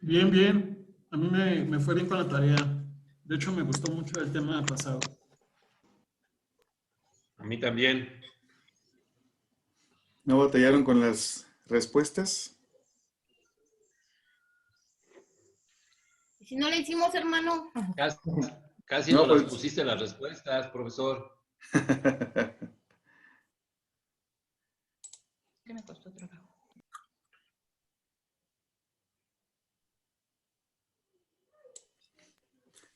Bien, bien. A mí me fue bien con la tarea. De hecho, me gustó mucho el tema pasado. A mí también. ¿No batallaron con las respuestas? Si no le hicimos, hermano. Casi, casi No, nos las pues. pusiste las respuestas, profesor. ¿Qué me costó trabajo?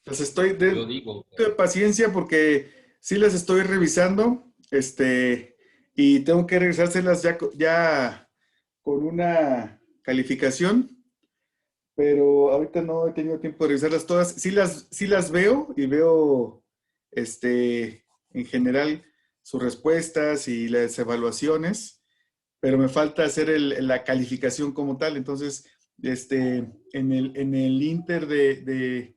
Las estoy Yo digo, de paciencia porque sí las estoy revisando, y tengo que regresárselas ya con una calificación, pero ahorita no he tenido tiempo de revisarlas todas. Sí las veo y veo, en general sus respuestas y las evaluaciones, pero me falta hacer la calificación como tal. Entonces, en el inter de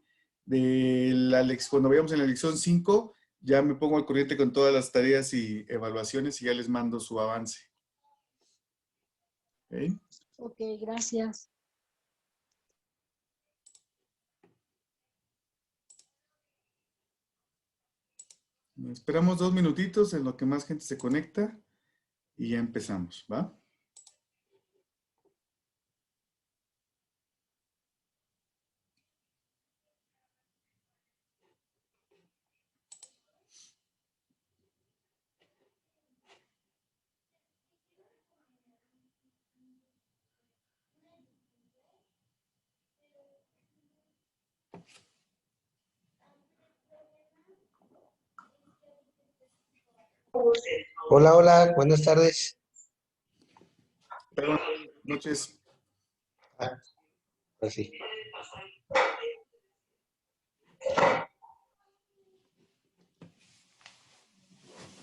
cuando vayamos en la lección 5, ya me pongo al corriente con todas las tareas y evaluaciones y ya les mando su avance. ¿Ok? Ok, gracias. Esperamos 2 minutitos en lo que más gente se conecta y ya empezamos, ¿va? Hola, hola, buenas tardes. Buenas noches. Así.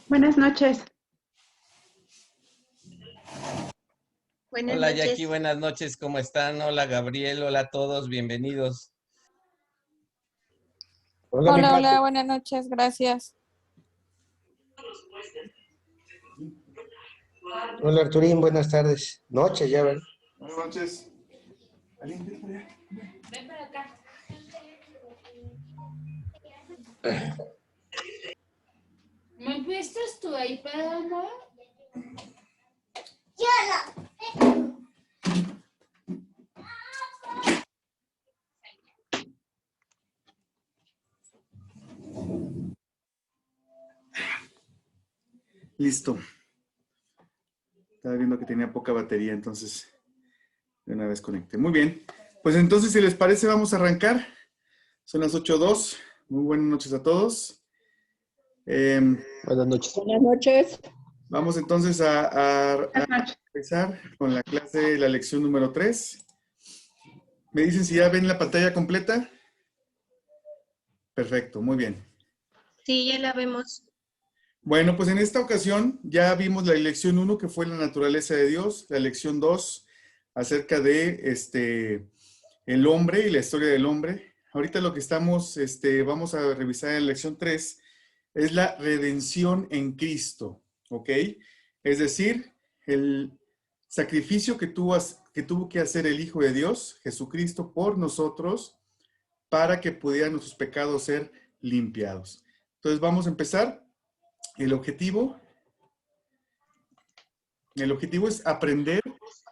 Buenas noches. Buenas Hola noches. Jackie, buenas noches, ¿cómo están? Hola Gabriel, hola a todos, bienvenidos. Hola, buenas noches, gracias. Hola Arturín, buenas tardes. Noche ya, ¿verdad? Buenas noches. ¿Alguien ven para allá? Ven para acá. ¿Me prestas tu iPad, amor? Listo. Estaba viendo que tenía poca batería, entonces de una vez conecté. Muy bien. Pues entonces, si les parece, vamos a arrancar. Son las 8:02. Muy buenas noches a todos. Buenas noches. Buenas noches. Vamos entonces a Buenas noches. empezar con la clase, la lección número 3. ¿Me dicen si ya ven la pantalla completa? Perfecto, muy bien. Sí, ya la vemos. Bueno, pues en esta ocasión ya vimos la lección 1, que fue la naturaleza de Dios, la lección 2 acerca de el hombre y la historia del hombre. Ahorita lo que vamos a revisar en la lección 3 es la redención en Cristo, ¿ok? Es decir, el sacrificio que tuvo que hacer el Hijo de Dios, Jesucristo, por nosotros, para que pudieran nuestros pecados ser limpiados. Entonces vamos a empezar. El objetivo es aprender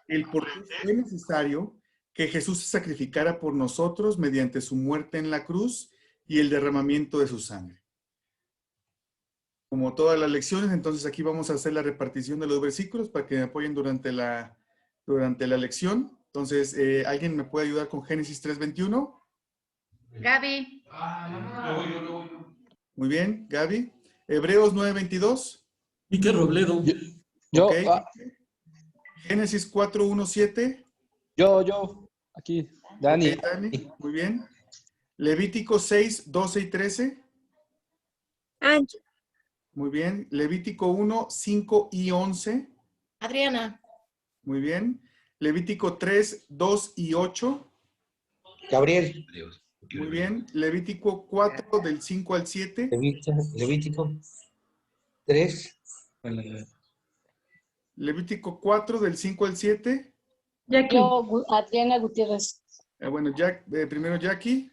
el por qué fue necesario que Jesús se sacrificara por nosotros mediante su muerte en la cruz y el derramamiento de su sangre. Como todas las lecciones, entonces aquí vamos a hacer la repartición de los versículos para que me apoyen durante la lección. Entonces, ¿alguien me puede ayudar con Génesis 3:21? Gaby. Muy bien, Gaby. Hebreos 9:22. Quique Robledo. Yo, Ok. Génesis 4:1-7. aquí, Dani. Ok, Dani, muy bien. Levítico 6:12-13. Angie. Muy bien. Levítico 1:5-11. Adriana. Muy bien. Levítico 3:2-8. Gabriel. Muy bien. Levítico 4 del 5 al 7. Levítico 3. Levítico 4 del 5 al 7. Jackie. Yo, Adriana Gutiérrez. Bueno, primero Jackie.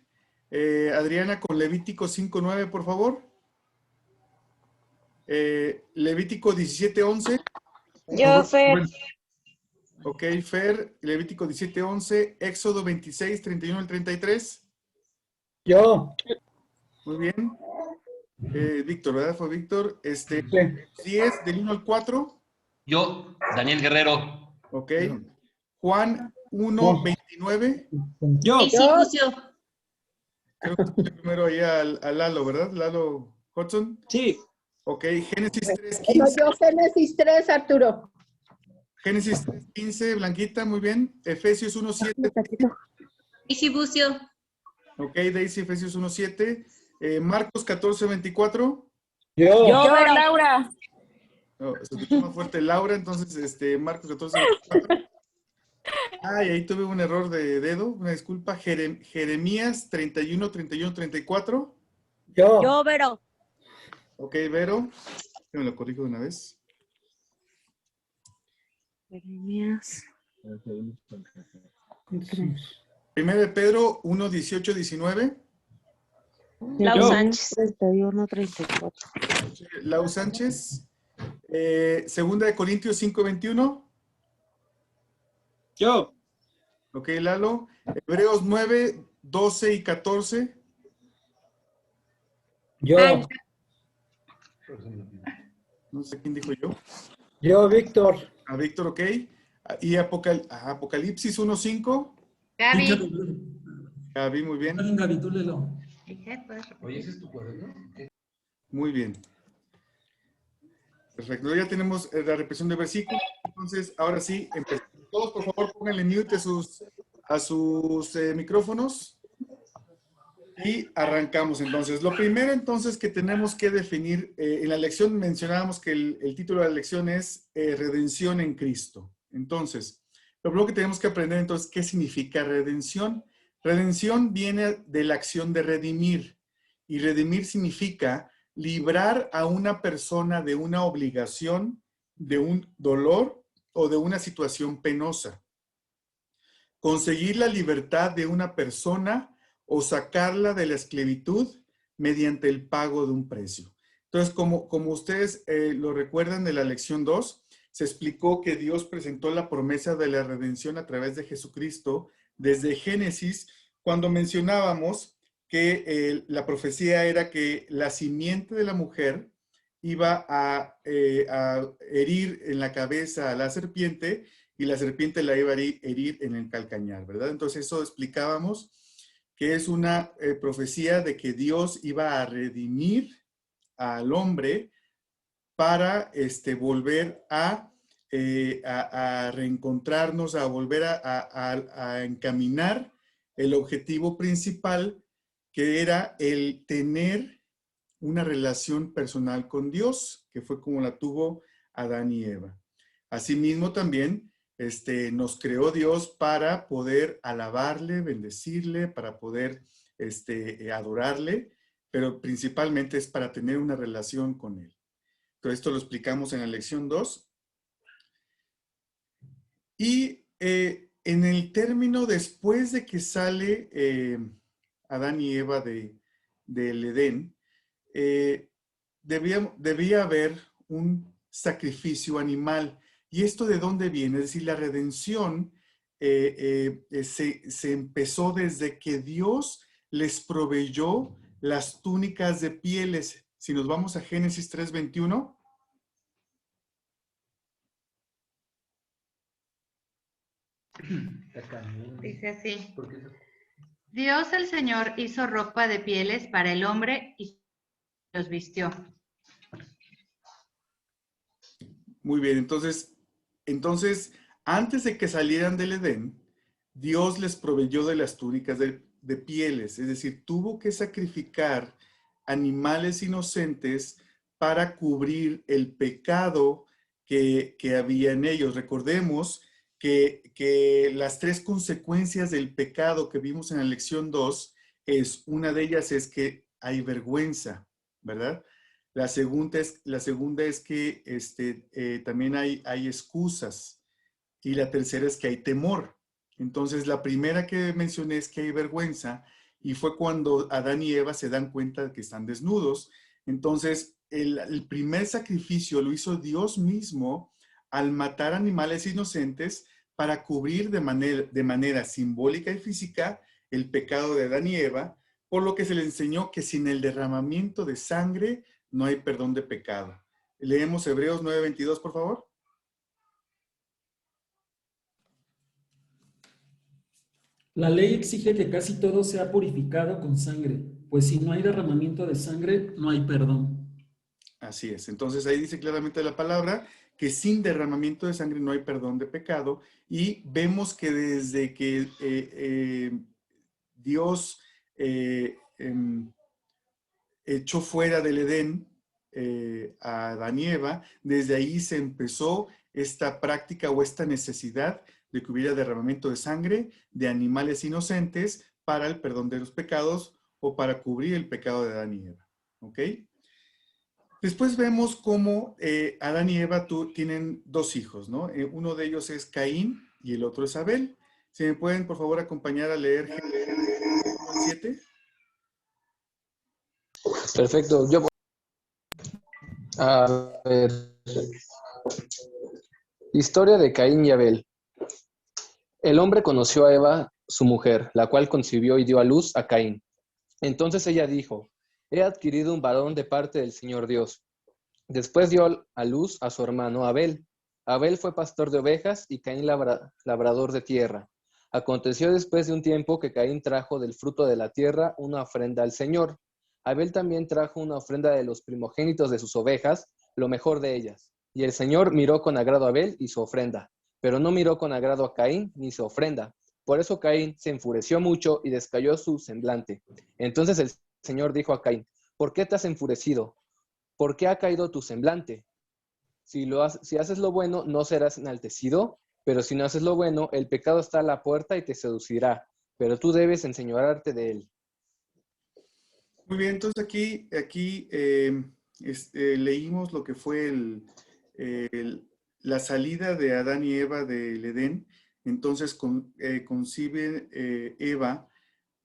Adriana con Levítico 5:9, por favor. Levítico 17:11. Yo, Fer. Ok, Fer, Levítico 17:11. Éxodo 26, 31 al 33. Yo. Muy bien. Víctor, ¿verdad? Fue Víctor. 10 del 1 al 4. Yo, Daniel Guerrero. Ok. Juan 1:29. Yo. Y sí, Bucio. Creo que puse primero ahí a Lalo, ¿verdad? Lalo Hudson. Sí. Ok, Génesis No, 3:15. yo Génesis 3, Arturo. Génesis 3:15, Blanquita, muy bien. Efesios 1:7. Y sí, Bucio. Ok, Daisy, Efesios 1:7. Marcos 14:24. Yo. Yo, Laura. No, se escuchó más fuerte Laura, entonces Marcos 14:24. Y ahí tuve un error de dedo, una disculpa. Jeremías 31, 31, 34. Yo. Vero. Ok, Vero. Me lo corrijo de una vez. Jeremías. Primero de Pedro 1:18, 19. Lau Sánchez. 31-34. Lau Sánchez. Segunda de Corintios 5:21. Yo. Ok, Lalo. Hebreos 9, 12 y 14. Yo. No sé quién dijo yo. Yo, Víctor. A Víctor, ok. Y Apocalipsis 1:5. Gaby. Gaby, muy bien. Gaby, tú léelo. Oye, ¿ese es tu cuaderno? Muy bien. Perfecto. Ya tenemos la repetición de versículos. Entonces, ahora sí, empezamos. Todos, por favor, pónganle mute a sus micrófonos. Y arrancamos entonces. Lo primero entonces que tenemos que definir, en la lección mencionábamos que el título de la lección es Redención en Cristo. Entonces, lo primero que tenemos que aprender entonces, ¿qué significa redención? Redención viene de la acción de redimir. Y redimir significa librar a una persona de una obligación, de un dolor o de una situación penosa. Conseguir la libertad de una persona o sacarla de la esclavitud mediante el pago de un precio. Entonces, como ustedes lo recuerdan de la lección 2, se explicó que Dios presentó la promesa de la redención a través de Jesucristo desde Génesis, cuando mencionábamos que la profecía era que la simiente de la mujer iba a herir en la cabeza a la serpiente y la serpiente la iba a herir en el calcañar, ¿verdad? Entonces eso explicábamos que es una profecía de que Dios iba a redimir al hombre para volver a reencontrarnos, a volver a encaminar el objetivo principal, que era el tener una relación personal con Dios, que fue como la tuvo Adán y Eva. Asimismo también nos creó Dios para poder alabarle, bendecirle, para poder adorarle, pero principalmente es para tener una relación con Él. Entonces, esto lo explicamos en la lección 2. Y en el término, después de que sale Adán y Eva del Edén, debía haber un sacrificio animal. ¿Y esto de dónde viene? Es decir, la redención se empezó desde que Dios les proveyó las túnicas de pieles. Si nos vamos a Génesis 3:21. Dice así. Dios el Señor hizo ropa de pieles para el hombre y los vistió. Muy bien, entonces, antes de que salieran del Edén, Dios les proveyó de las túnicas de pieles, es decir, tuvo que sacrificar animales inocentes para cubrir el pecado que había en ellos. Recordemos que las tres consecuencias del pecado que vimos en la lección 2, una de ellas es que hay vergüenza, ¿verdad? La segunda es que también hay excusas. Y la tercera es que hay temor. Entonces, la primera que mencioné es que hay vergüenza, y fue cuando Adán y Eva se dan cuenta de que están desnudos. Entonces, el primer sacrificio lo hizo Dios mismo al matar animales inocentes para cubrir de manera simbólica y física el pecado de Adán y Eva, por lo que se le enseñó que sin el derramamiento de sangre no hay perdón de pecado. Leemos Hebreos 9:22, por favor. La ley exige que casi todo sea purificado con sangre, pues si no hay derramamiento de sangre, no hay perdón. Así es. Entonces ahí dice claramente la palabra que sin derramamiento de sangre no hay perdón de pecado, y vemos que desde que Dios echó fuera del Edén a Adán y Eva, desde ahí se empezó esta práctica o esta necesidad de que hubiera derramamiento de sangre de animales inocentes para el perdón de los pecados o para cubrir el pecado de Adán y Eva. ¿Ok? Después vemos cómo Adán y Eva tienen dos hijos, ¿no? Uno de ellos es Caín y el otro es Abel. Si me pueden, por favor, acompañar a leer Génesis 7. Perfecto. A ver. Historia de Caín y Abel. El hombre conoció a Eva, su mujer, la cual concibió y dio a luz a Caín. Entonces ella dijo: he adquirido un varón de parte del Señor Dios. Después dio a luz a su hermano Abel. Abel fue pastor de ovejas y Caín labrador de tierra. Aconteció después de un tiempo que Caín trajo del fruto de la tierra una ofrenda al Señor. Abel también trajo una ofrenda de los primogénitos de sus ovejas, lo mejor de ellas. Y el Señor miró con agrado a Abel y su ofrenda, pero no miró con agrado a Caín ni su ofrenda. Por eso Caín se enfureció mucho y descayó su semblante. Entonces el Señor dijo a Caín: ¿por qué te has enfurecido? ¿Por qué ha caído tu semblante? Si haces lo bueno, no serás enaltecido, pero si no haces lo bueno, el pecado está a la puerta y te seducirá, pero tú debes enseñorearte de él. Muy bien, entonces aquí leímos lo que fue la salida de Adán y Eva del Edén. Entonces concibe Eva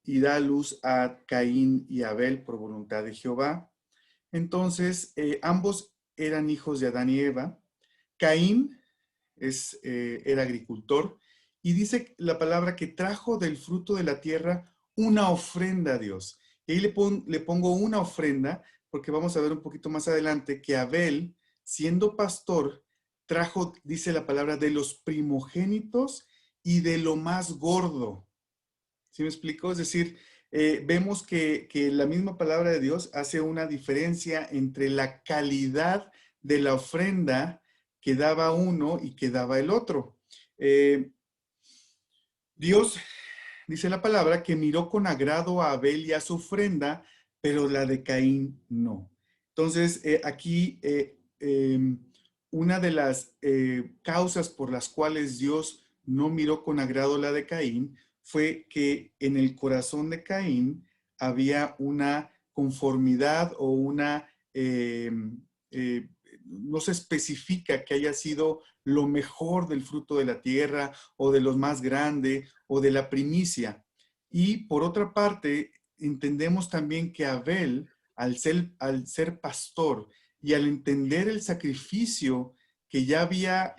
y da a luz a Caín y Abel por voluntad de Jehová. Entonces ambos eran hijos de Adán y Eva. Caín era agricultor, y dice la palabra que trajo del fruto de la tierra una ofrenda a Dios. Y ahí le pongo una ofrenda, porque vamos a ver un poquito más adelante que Abel, siendo pastor, trajo, dice la palabra, de los primogénitos y de lo más gordo. ¿Sí me explico? Es decir, vemos que la misma palabra de Dios hace una diferencia entre la calidad de la ofrenda que daba uno y que daba el otro. Dios, dice la palabra, que miró con agrado a Abel y a su ofrenda, pero la de Caín no. Entonces, aquí una de las causas por las cuales Dios no miró con agrado la de Caín fue que en el corazón de Caín había una conformidad o una, no se especifica que haya sido lo mejor del fruto de la tierra o de lo más grande o de la primicia. Y por otra parte, entendemos también que Abel, al ser pastor y al entender el sacrificio que ya había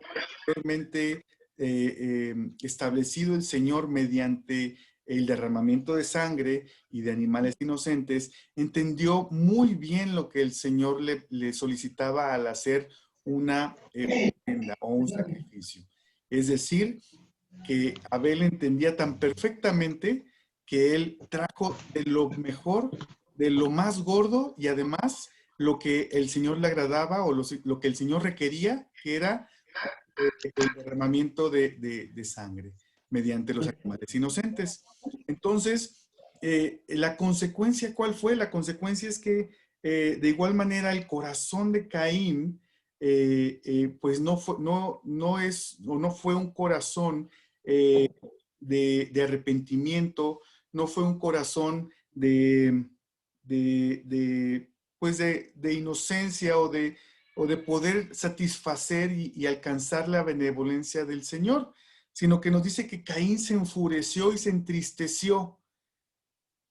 anteriormente establecido el Señor mediante el derramamiento de sangre y de animales inocentes, entendió muy bien lo que el Señor le solicitaba al hacer una ofrenda o un sacrificio. Es decir, que Abel entendía tan perfectamente que él trajo de lo mejor, de lo más gordo, y además lo que el Señor le agradaba o lo que el Señor requería, que era el derramamiento de sangre mediante los animales inocentes. Entonces, la consecuencia, ¿cuál fue? La consecuencia es que de igual manera el corazón de Caín pues no fue un corazón de arrepentimiento, no fue un corazón de inocencia o de poder satisfacer y alcanzar la benevolencia del Señor, sino que nos dice que Caín se enfureció y se entristeció,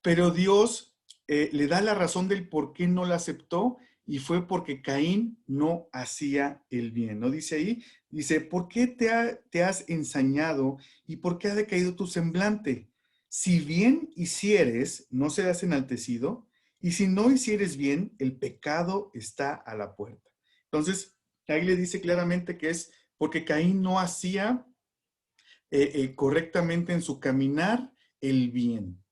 pero Dios le da la razón del por qué no la aceptó, y fue porque Caín no hacía el bien. ¿No dice ahí? Dice, ¿por qué te has ensañado y por qué ha decaído tu semblante? Si bien hicieres, no serás enaltecido, y si no hicieres bien, el pecado está a la puerta. Entonces, ahí le dice claramente que es porque Caín no hacía correctamente en su caminar el bien.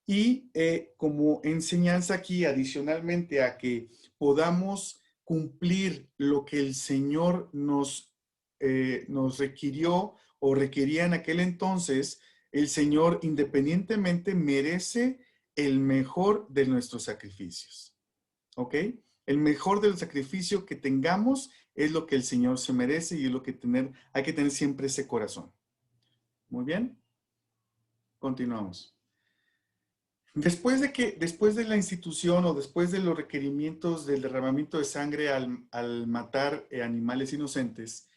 Y como enseñanza aquí, adicionalmente a que podamos cumplir lo que el Señor nos requirió o requería en aquel entonces, el Señor independientemente merece el mejor de nuestros sacrificios. ¿Ok? El mejor del sacrificio que tengamos es lo que el Señor se merece y es lo que hay que tener siempre ese corazón. Muy bien. Continuamos. Después de la institución o después de los requerimientos del derramamiento de sangre al matar animales inocentes,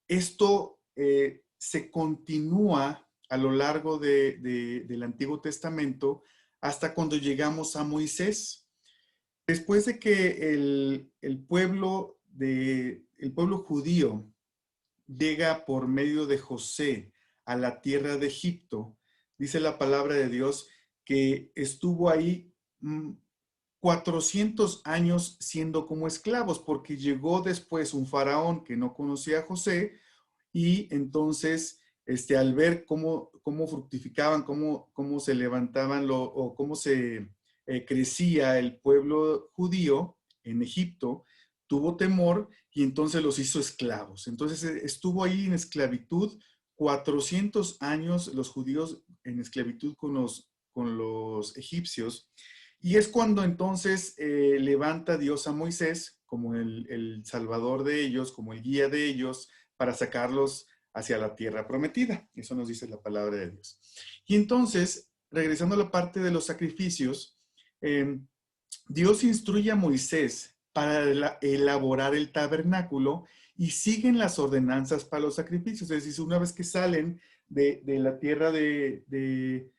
esto se continúa a lo largo del Antiguo Testamento hasta cuando llegamos a Moisés. Después de que el pueblo judío llega por medio de José a la tierra de Egipto, dice la palabra de Dios que estuvo ahí 400 años siendo como esclavos, porque llegó después un faraón que no conocía a José, y entonces al ver cómo fructificaban, cómo se levantaban o cómo se crecía el pueblo judío en Egipto, tuvo temor y entonces los hizo esclavos. Entonces estuvo ahí en esclavitud 400 años los judíos en esclavitud con los egipcios. Y es cuando entonces levanta Dios a Moisés como el salvador de ellos, como el guía de ellos, para sacarlos hacia la tierra prometida. Eso nos dice la palabra de Dios. Y entonces, regresando a la parte de los sacrificios, Dios instruye a Moisés para elaborar el tabernáculo y siguen las ordenanzas para los sacrificios. Es decir, una vez que salen de la tierra de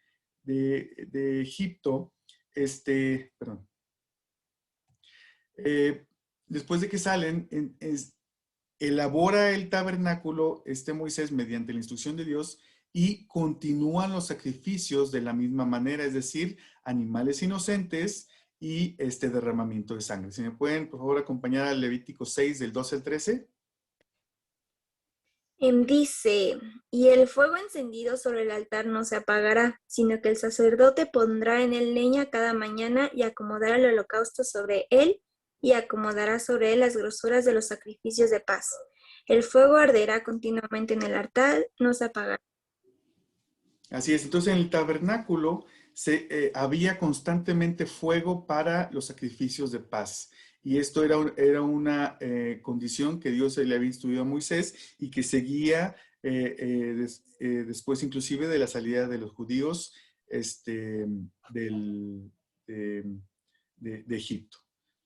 Egipto, después de que salen, elabora el tabernáculo Moisés mediante la instrucción de Dios y continúan los sacrificios de la misma manera, es decir, animales inocentes y derramamiento de sangre. Si me pueden, por favor, acompañar al Levítico 6, del 12 al 13. Dice, y el fuego encendido sobre el altar no se apagará, sino que el sacerdote pondrá en él leña cada mañana y acomodará el holocausto sobre él y acomodará sobre él las grosuras de los sacrificios de paz. El fuego arderá continuamente en el altar, no se apagará. Así es, entonces en el tabernáculo había constantemente fuego para los sacrificios de paz. Y esto era una condición que Dios le había instruido a Moisés y que seguía después inclusive de la salida de los judíos de Egipto.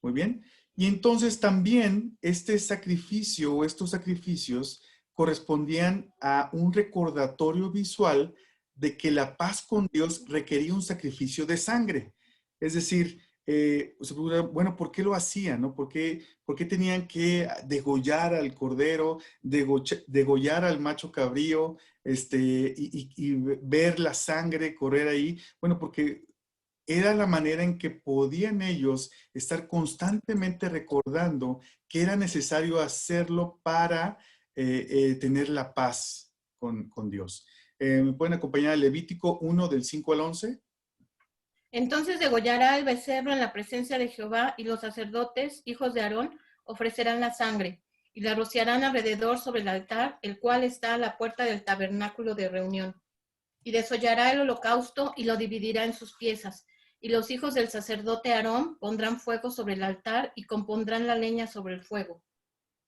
Muy bien. Y entonces también este sacrificio o estos sacrificios correspondían a un recordatorio visual de que la paz con Dios requería un sacrificio de sangre. Es decir, bueno, ¿por qué lo hacían? ¿No? ¿Por qué tenían que degollar al cordero, degollar al macho cabrío y ver la sangre correr ahí? Bueno, porque era la manera en que podían ellos estar constantemente recordando que era necesario hacerlo para tener la paz con Dios. ¿Me pueden acompañar a Levítico 1, del 5 al 11? Entonces degollará el becerro en la presencia de Jehová, y los sacerdotes, hijos de Aarón, ofrecerán la sangre, y la rociarán alrededor sobre el altar, el cual está a la puerta del tabernáculo de reunión. Y desollará el holocausto, y lo dividirá en sus piezas. Y los hijos del sacerdote Aarón pondrán fuego sobre el altar, y compondrán la leña sobre el fuego.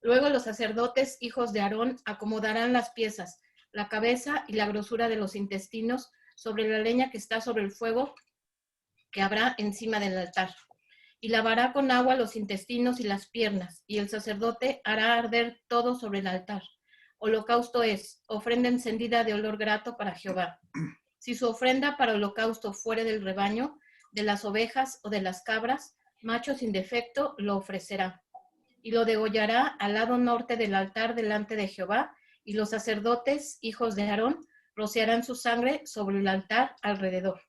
Luego los sacerdotes, hijos de Aarón, acomodarán las piezas, la cabeza y la grosura de los intestinos sobre la leña que está sobre el fuego que habrá encima del altar. Y lavará con agua los intestinos y las piernas, y el sacerdote hará arder todo sobre el altar. holocausto es, ofrenda encendida de olor grato para Jehová. Si su ofrenda para holocausto fuere del rebaño, de las ovejas o de las cabras, macho sin defecto, lo ofrecerá. Y lo degollará al lado norte del altar delante de Jehová, y los sacerdotes, hijos de Aarón, rociarán su sangre sobre el altar alrededor.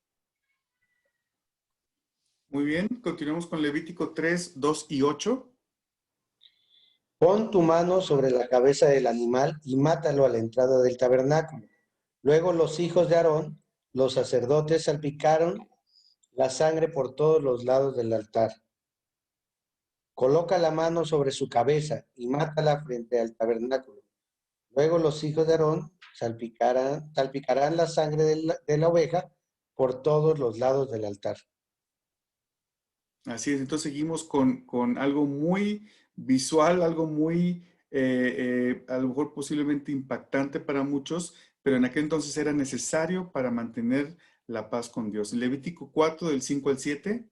Muy bien, continuamos con Levítico 3, 2 y 8. Pon tu mano sobre la cabeza del animal y mátalo a la entrada del tabernáculo. Luego los hijos de Aarón, los sacerdotes, salpicaron la sangre por todos los lados del altar. Coloca la mano sobre su cabeza y mátala frente al tabernáculo. Luego los hijos de Aarón salpicarán la sangre de la oveja por todos los lados del altar. Así es, entonces seguimos con algo muy visual, algo muy, a lo mejor posiblemente impactante para muchos, pero en aquel entonces era necesario para mantener la paz con Dios. Levítico 4, del 5 al 7.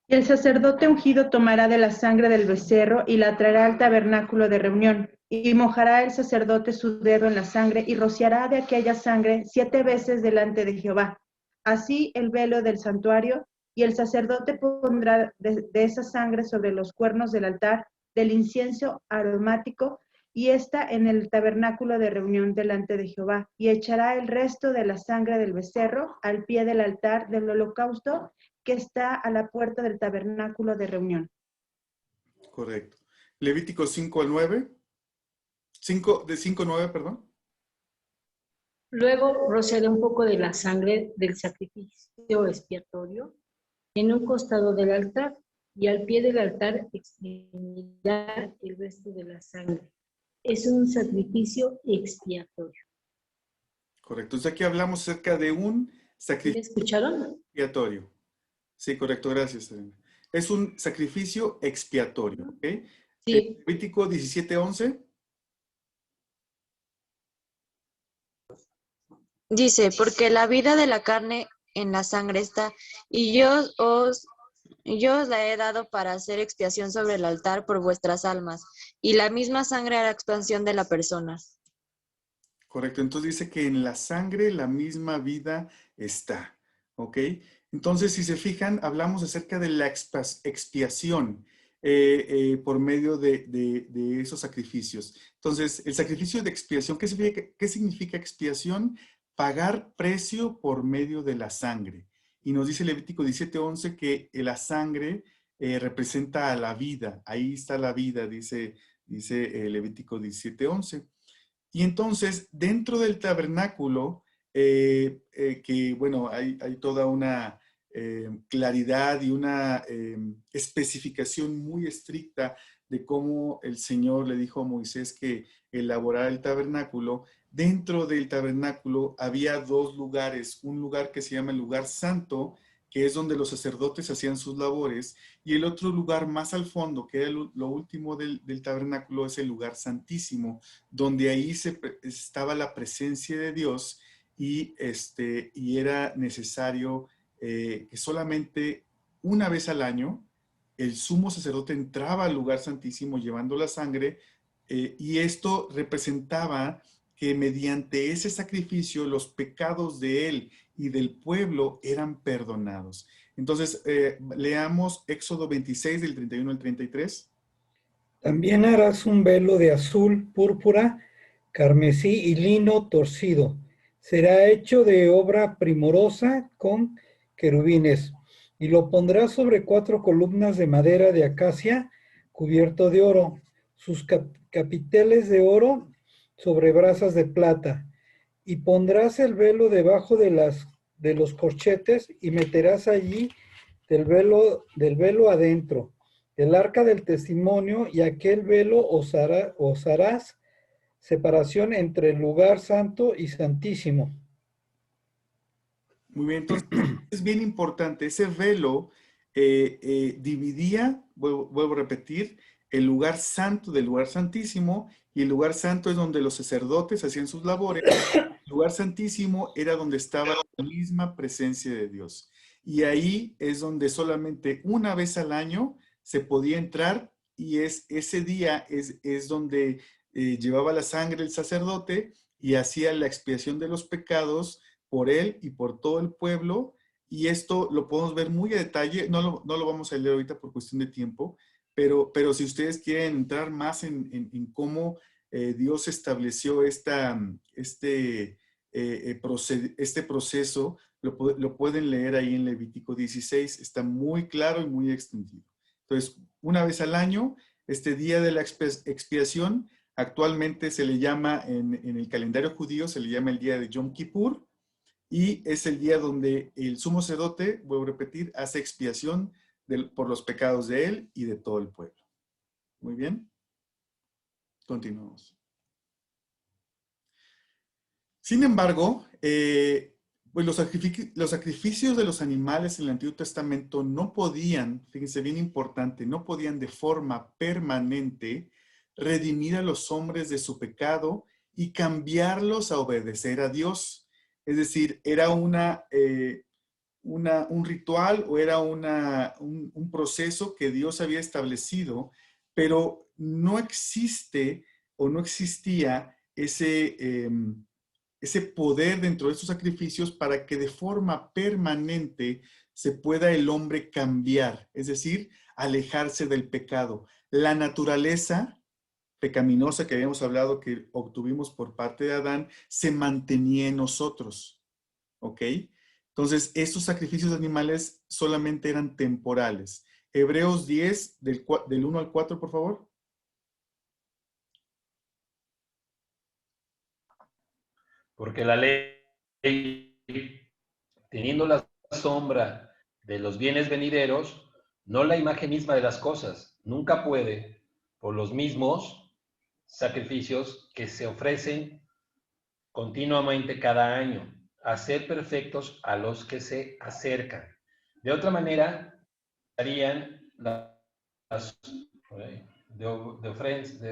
Y el sacerdote ungido tomará de la sangre del becerro y la traerá al tabernáculo de reunión, y mojará el sacerdote su dedo en la sangre y rociará de aquella sangre 7 veces delante de Jehová. Así el velo del santuario, y el sacerdote pondrá de esa sangre sobre los cuernos del altar del incienso aromático, y está en el tabernáculo de reunión delante de Jehová, y echará el resto de la sangre del becerro al pie del altar del holocausto que está a la puerta del tabernáculo de reunión. Correcto. Levítico 5 al 9. 5 al 9, perdón. Luego rociará un poco de la sangre del sacrificio expiatorio en un costado del altar, y al pie del altar exprimirá el resto de la sangre. Es un sacrificio expiatorio. Correcto. Entonces aquí hablamos acerca de un sacrificio expiatorio. Sí, correcto. Gracias, Elena. Es un sacrificio expiatorio. ¿Ok? Sí. Levítico 17, 11. Dice, porque la vida de la carne en la sangre está, y yo os la he dado para hacer expiación sobre el altar por vuestras almas, y la misma sangre hará expansión de la persona. Correcto, entonces dice que en la sangre la misma vida está, ¿ok? Entonces, si se fijan, hablamos acerca de la expiación por medio de esos sacrificios. Entonces, el sacrificio de expiación, ¿qué significa expiación? Pagar precio por medio de la sangre. Y nos dice Levítico 17:11 que la sangre representa a la vida. Ahí está la vida, dice Levítico 17:11. Y entonces, dentro del tabernáculo, que bueno, hay toda una claridad y una especificación muy estricta de cómo el Señor le dijo a Moisés que elaborara el tabernáculo. Dentro del tabernáculo había 2 lugares, un lugar que se llama el lugar santo, que es donde los sacerdotes hacían sus labores, y el otro lugar más al fondo, que era lo último del tabernáculo, es el lugar santísimo, donde ahí estaba la presencia de Dios y era necesario que solamente una vez al año el sumo sacerdote entraba al lugar santísimo llevando la sangre, y esto representaba que mediante ese sacrificio los pecados de él y del pueblo eran perdonados. Entonces, leamos Éxodo 26, del 31 al 33. También harás un velo de azul, púrpura, carmesí y lino torcido. Será hecho de obra primorosa con querubines, y lo pondrás sobre 4 columnas de madera de acacia cubierto de oro, sus capiteles de oro sobre brasas de plata, y pondrás el velo debajo de los corchetes y meterás allí del velo adentro el arca del testimonio, y aquel velo os harás separación entre el lugar santo y santísimo. Muy bien, entonces es bien importante, ese velo dividía, vuelvo a repetir, el lugar santo del lugar santísimo, y el lugar santo es donde los sacerdotes hacían sus labores. El lugar santísimo era donde estaba la misma presencia de Dios. Y ahí es donde solamente una vez al año se podía entrar, y ese día es donde llevaba la sangre el sacerdote y hacía la expiación de los pecados por él y por todo el pueblo. Y esto lo podemos ver muy a detalle, no lo vamos a leer ahorita por cuestión de tiempo, pero si ustedes quieren entrar más en cómo Dios estableció este proceso, lo pueden leer ahí en Levítico 16, está muy claro y muy extendido. Entonces, una vez al año, este día de la expiación, actualmente se le llama, en el calendario judío, se le llama el día de Yom Kippur, y es el día donde el sumo sacerdote, vuelvo a repetir, hace expiación por los pecados de él y de todo el pueblo. Muy bien. Continuamos. Sin embargo, pues los sacrificios de los animales en el Antiguo Testamento no podían, fíjense bien importante, no podían de forma permanente redimir a los hombres de su pecado y cambiarlos a obedecer a Dios. Es decir, era un ritual o era un proceso que Dios había establecido, pero no existe o no existía ese poder dentro de estos sacrificios para que de forma permanente se pueda el hombre cambiar, es decir, alejarse del pecado. La naturaleza pecaminosa que habíamos hablado que obtuvimos por parte de Adán, se mantenía en nosotros, ¿ok? Entonces, estos sacrificios animales solamente eran temporales. Hebreos 10, del 1 al 4, por favor. Porque la ley, teniendo la sombra de los bienes venideros, no la imagen misma de las cosas, nunca puede, por los mismos sacrificios que se ofrecen continuamente cada año, hacer perfectos a los que se acercan. De otra manera, harían de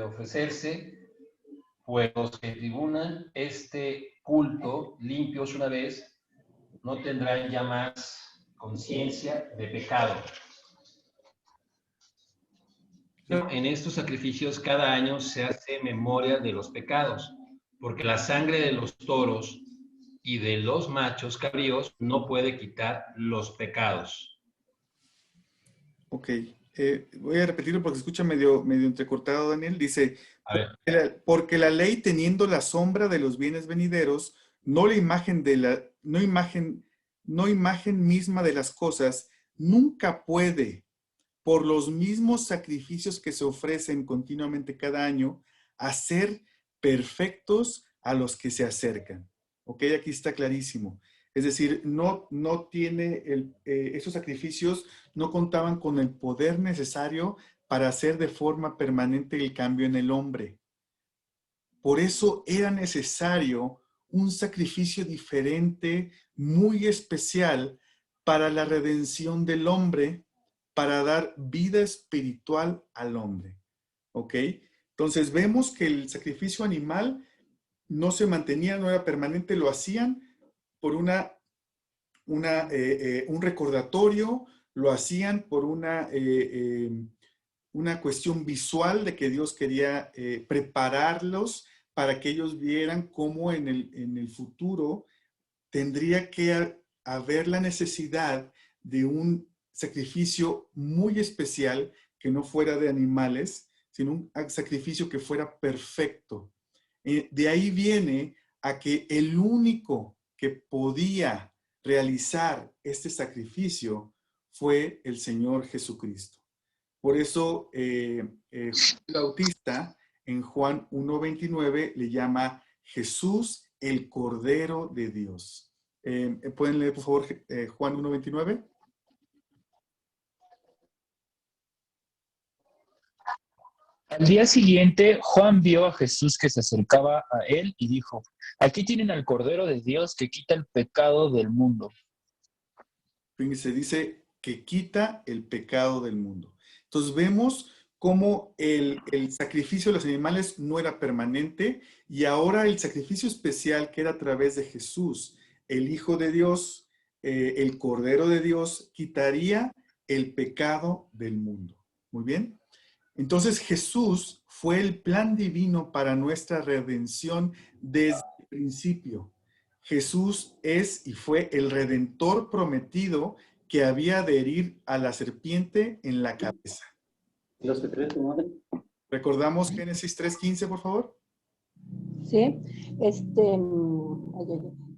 ofrecerse, pues los que tribunan este culto limpios una vez, no tendrán ya más conciencia de pecado. En estos sacrificios cada año se hace memoria de los pecados, porque la sangre de los toros y de los machos cabríos no puede quitar los pecados. Ok, voy a repetirlo porque se escucha medio entrecortado, Daniel. Dice, porque la ley teniendo la sombra de los bienes venideros, no imagen misma de las cosas, nunca puede, por los mismos sacrificios que se ofrecen continuamente cada año, hacer perfectos a los que se acercan. Ok, aquí está clarísimo. Es decir, no tiene esos sacrificios no contaban con el poder necesario para hacer de forma permanente el cambio en el hombre. Por eso era necesario un sacrificio diferente, muy especial, para la redención del hombre, para dar vida espiritual al hombre. ¿Ok? Entonces vemos que el sacrificio animal no se mantenía, no era permanente, lo hacían por un recordatorio, lo hacían por una cuestión visual de que Dios quería prepararlos para que ellos vieran cómo en el futuro tendría que haber la necesidad de un sacrificio muy especial que no fuera de animales, sino un sacrificio que fuera perfecto. De ahí viene a que el único que podía realizar este sacrificio fue el Señor Jesucristo. Por eso Juan el Bautista en Juan 1:29 le llama Jesús el Cordero de Dios. ¿Pueden leer, por favor, Juan 1:29? Al día siguiente, Juan vio a Jesús que se acercaba a él y dijo, aquí tienen al Cordero de Dios que quita el pecado del mundo. Se dice que quita el pecado del mundo. Entonces vemos cómo el sacrificio de los animales no era permanente y ahora el sacrificio especial que era a través de Jesús, el Hijo de Dios, el Cordero de Dios, quitaría el pecado del mundo. Muy bien. Entonces Jesús fue el plan divino para nuestra redención desde el principio. Jesús es y fue el redentor prometido que había de herir a la serpiente en la cabeza. ¿Los secretos, madre? ¿Recordamos Génesis 3:15, por favor? Sí,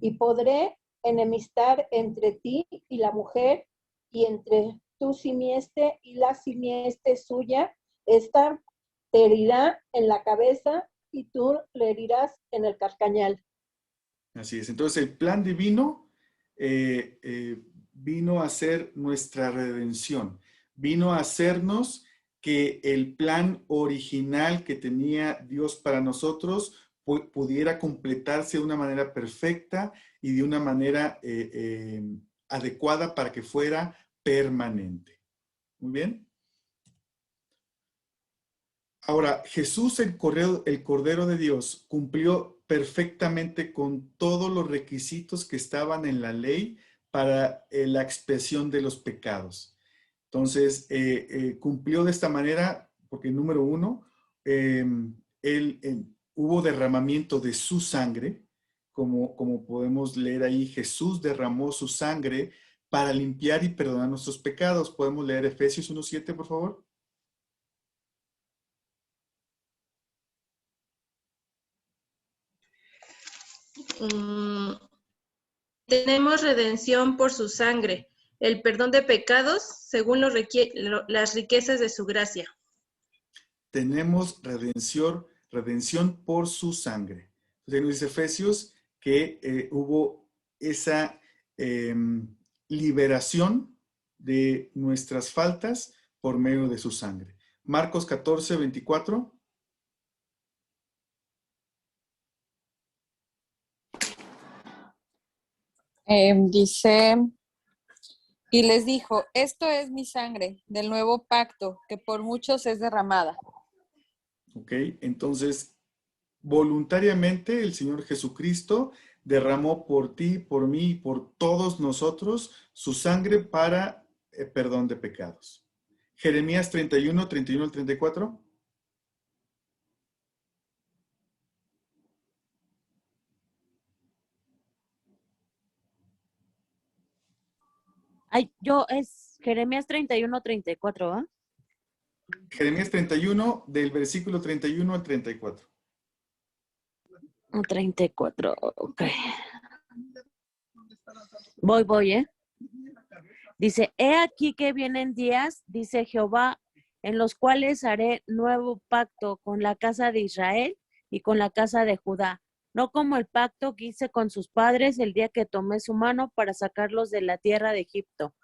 y podré enemistar entre ti y la mujer, y entre tu simiente y la simiente suya. Esta te herirá en la cabeza y tú le herirás en el carcañal. Así es. Entonces el plan divino vino a ser nuestra redención. Vino a hacernos que el plan original que tenía Dios para nosotros pudiera completarse de una manera perfecta y de una manera adecuada para que fuera permanente. Muy bien. Ahora, Jesús, el Cordero de Dios, cumplió perfectamente con todos los requisitos que estaban en la ley para la expiación de los pecados. Entonces, cumplió de esta manera, porque número uno, hubo derramamiento de su sangre, como podemos leer ahí, Jesús derramó su sangre para limpiar y perdonar nuestros pecados. ¿Podemos leer Efesios 1:7, por favor? Tenemos redención por su sangre, el perdón de pecados según las riquezas de su gracia. Tenemos redención por su sangre. Entonces nos dice Efesios que hubo esa liberación de nuestras faltas por medio de su sangre. Marcos 14:24. Dice, y les dijo, esto es mi sangre del nuevo pacto, que por muchos es derramada. Ok, entonces, voluntariamente el Señor Jesucristo derramó por ti, por mí y por todos nosotros su sangre para perdón de pecados. Jeremías 31 al 34. Ay, es Jeremías 31-34, ¿ah? Jeremías 31, del versículo 31 al 34. 34, ok. Voy, ¿eh? Dice, he aquí que vienen días, dice Jehová, en los cuales haré nuevo pacto con la casa de Israel y con la casa de Judá, no como el pacto que hice con sus padres el día que tomé su mano para sacarlos de la tierra de Egipto,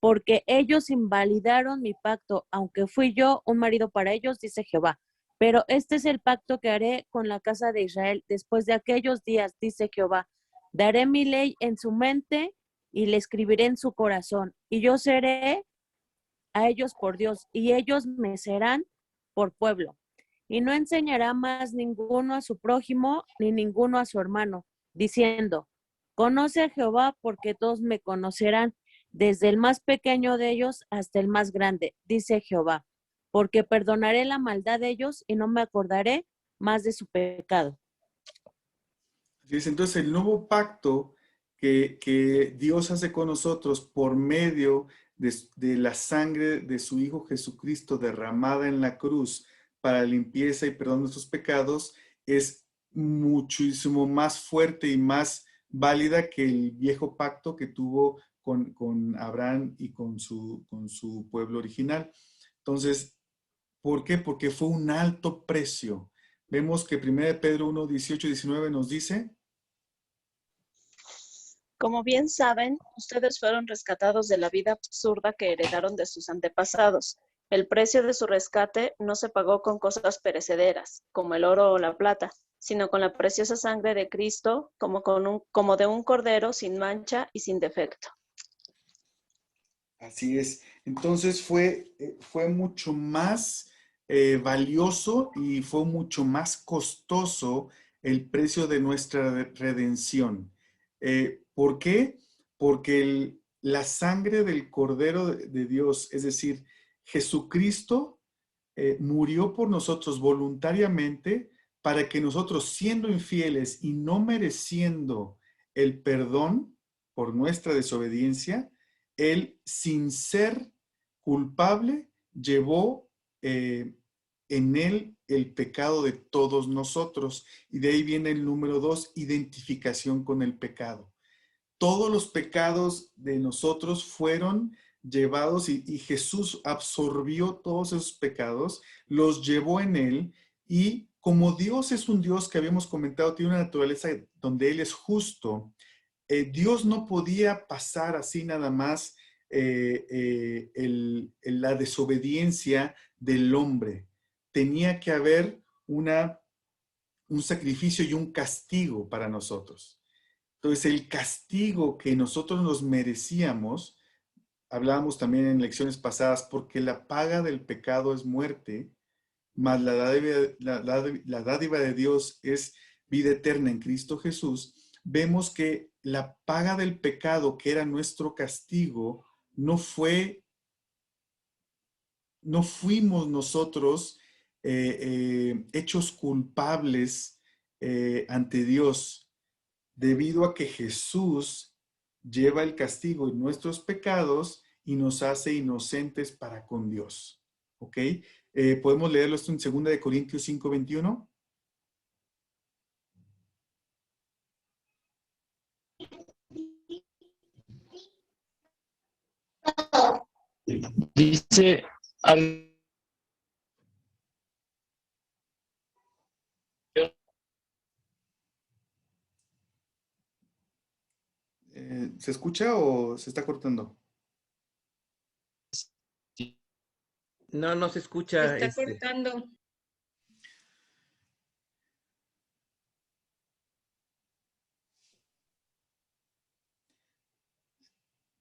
porque ellos invalidaron mi pacto, aunque fui yo un marido para ellos, dice Jehová. Pero este es el pacto que haré con la casa de Israel después de aquellos días, dice Jehová. Daré mi ley en su mente y le escribiré en su corazón, y yo seré a ellos por Dios, y ellos me serán por pueblo. Y no enseñará más ninguno a su prójimo, ni ninguno a su hermano, diciendo, conoce a Jehová, porque todos me conocerán, desde el más pequeño de ellos hasta el más grande, dice Jehová, porque perdonaré la maldad de ellos y no me acordaré más de su pecado. Entonces, el nuevo pacto que Dios hace con nosotros por medio de la sangre de su Hijo Jesucristo derramada en la cruz para limpieza y perdón de nuestros pecados es muchísimo más fuerte y más válida que el viejo pacto que tuvo con Abraham y con su pueblo original. Entonces, ¿por qué? Porque fue un alto precio. Vemos que 1 Pedro 1, 18 y 19 nos dice: como bien saben, ustedes fueron rescatados de la vida absurda que heredaron de sus antepasados. El precio de su rescate no se pagó con cosas perecederas, como el oro o la plata, sino con la preciosa sangre de Cristo, como de un cordero sin mancha y sin defecto. Así es. Entonces fue mucho más valioso y fue mucho más costoso el precio de nuestra redención. ¿Por qué? Porque la sangre del Cordero de Dios, es decir, Jesucristo, murió por nosotros voluntariamente para que nosotros, siendo infieles y no mereciendo el perdón por nuestra desobediencia, Él, sin ser culpable, llevó en Él el pecado de todos nosotros. Y de ahí viene el número 2, identificación con el pecado. Todos los pecados de nosotros fueron llevados y Jesús absorbió todos esos pecados, los llevó en Él, y como Dios es un Dios que habíamos comentado, tiene una naturaleza donde Él es justo, Dios no podía pasar así nada más la desobediencia del hombre. Tenía que haber un sacrificio y un castigo para nosotros. Entonces, el castigo que nosotros nos merecíamos, hablábamos también en lecciones pasadas, porque la paga del pecado es muerte, mas la dádiva de Dios es vida eterna en Cristo Jesús. Vemos que la paga del pecado, que era nuestro castigo, no fuimos nosotros hechos culpables ante Dios, debido a que Jesús lleva el castigo en nuestros pecados y nos hace inocentes para con Dios. ¿Ok? ¿Podemos leerlo esto en 2 Corintios 5:21? Dice ¿Se escucha o se está cortando? No, no se escucha. Se está cortando.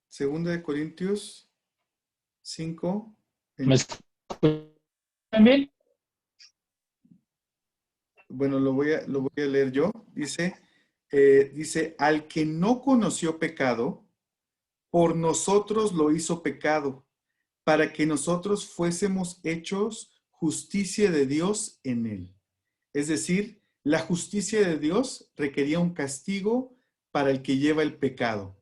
Segunda de Corintios 5. ¿Me escuchan bien? Bueno, lo voy a leer yo. Dice, al que no conoció pecado, por nosotros lo hizo pecado, para que nosotros fuésemos hechos justicia de Dios en él. Es decir, la justicia de Dios requería un castigo para el que lleva el pecado.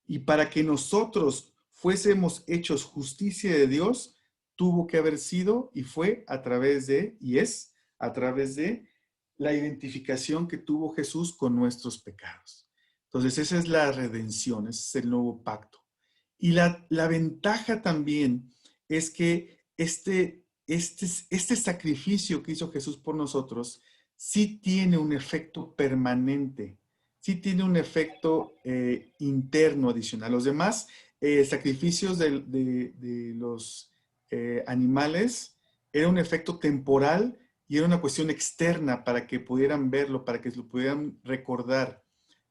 Y para que nosotros fuésemos hechos justicia de Dios, tuvo que haber sido y fue a través de, y es a través de la identificación que tuvo Jesús con nuestros pecados. Entonces, esa es la redención, ese es el nuevo pacto. Y la ventaja también es que este sacrificio que hizo Jesús por nosotros sí tiene un efecto permanente, sí tiene un efecto interno adicional. Los demás sacrificios de los animales era un efecto temporal y era una cuestión externa para que pudieran verlo, para que lo pudieran recordar.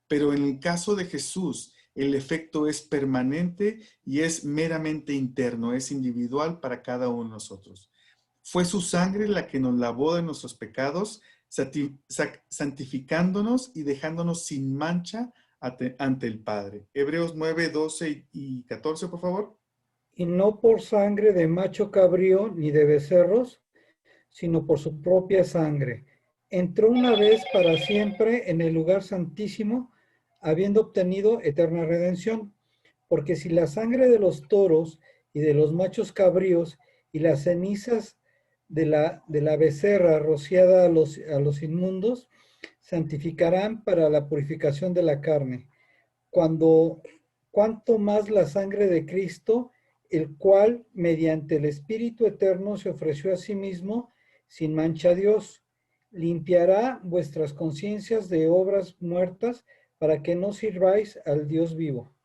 Pero en el caso de Jesús, el efecto es permanente y es meramente interno, es individual para cada uno de nosotros. Fue su sangre la que nos lavó de nuestros pecados, santificándonos y dejándonos sin mancha ante el Padre. Hebreos 9, 12 y 14, por favor. Y no por sangre de macho cabrío ni de becerros, sino por su propia sangre. Entró una vez para siempre en el lugar santísimo, habiendo obtenido eterna redención. Porque si la sangre de los toros y de los machos cabríos y las cenizas de la becerra rociada a los inmundos, santificarán para la purificación de la carne. Cuanto más la sangre de Cristo, el cual mediante el Espíritu Eterno se ofreció a sí mismo sin mancha a Dios, limpiará vuestras conciencias de obras muertas para que no sirváis al Dios vivo.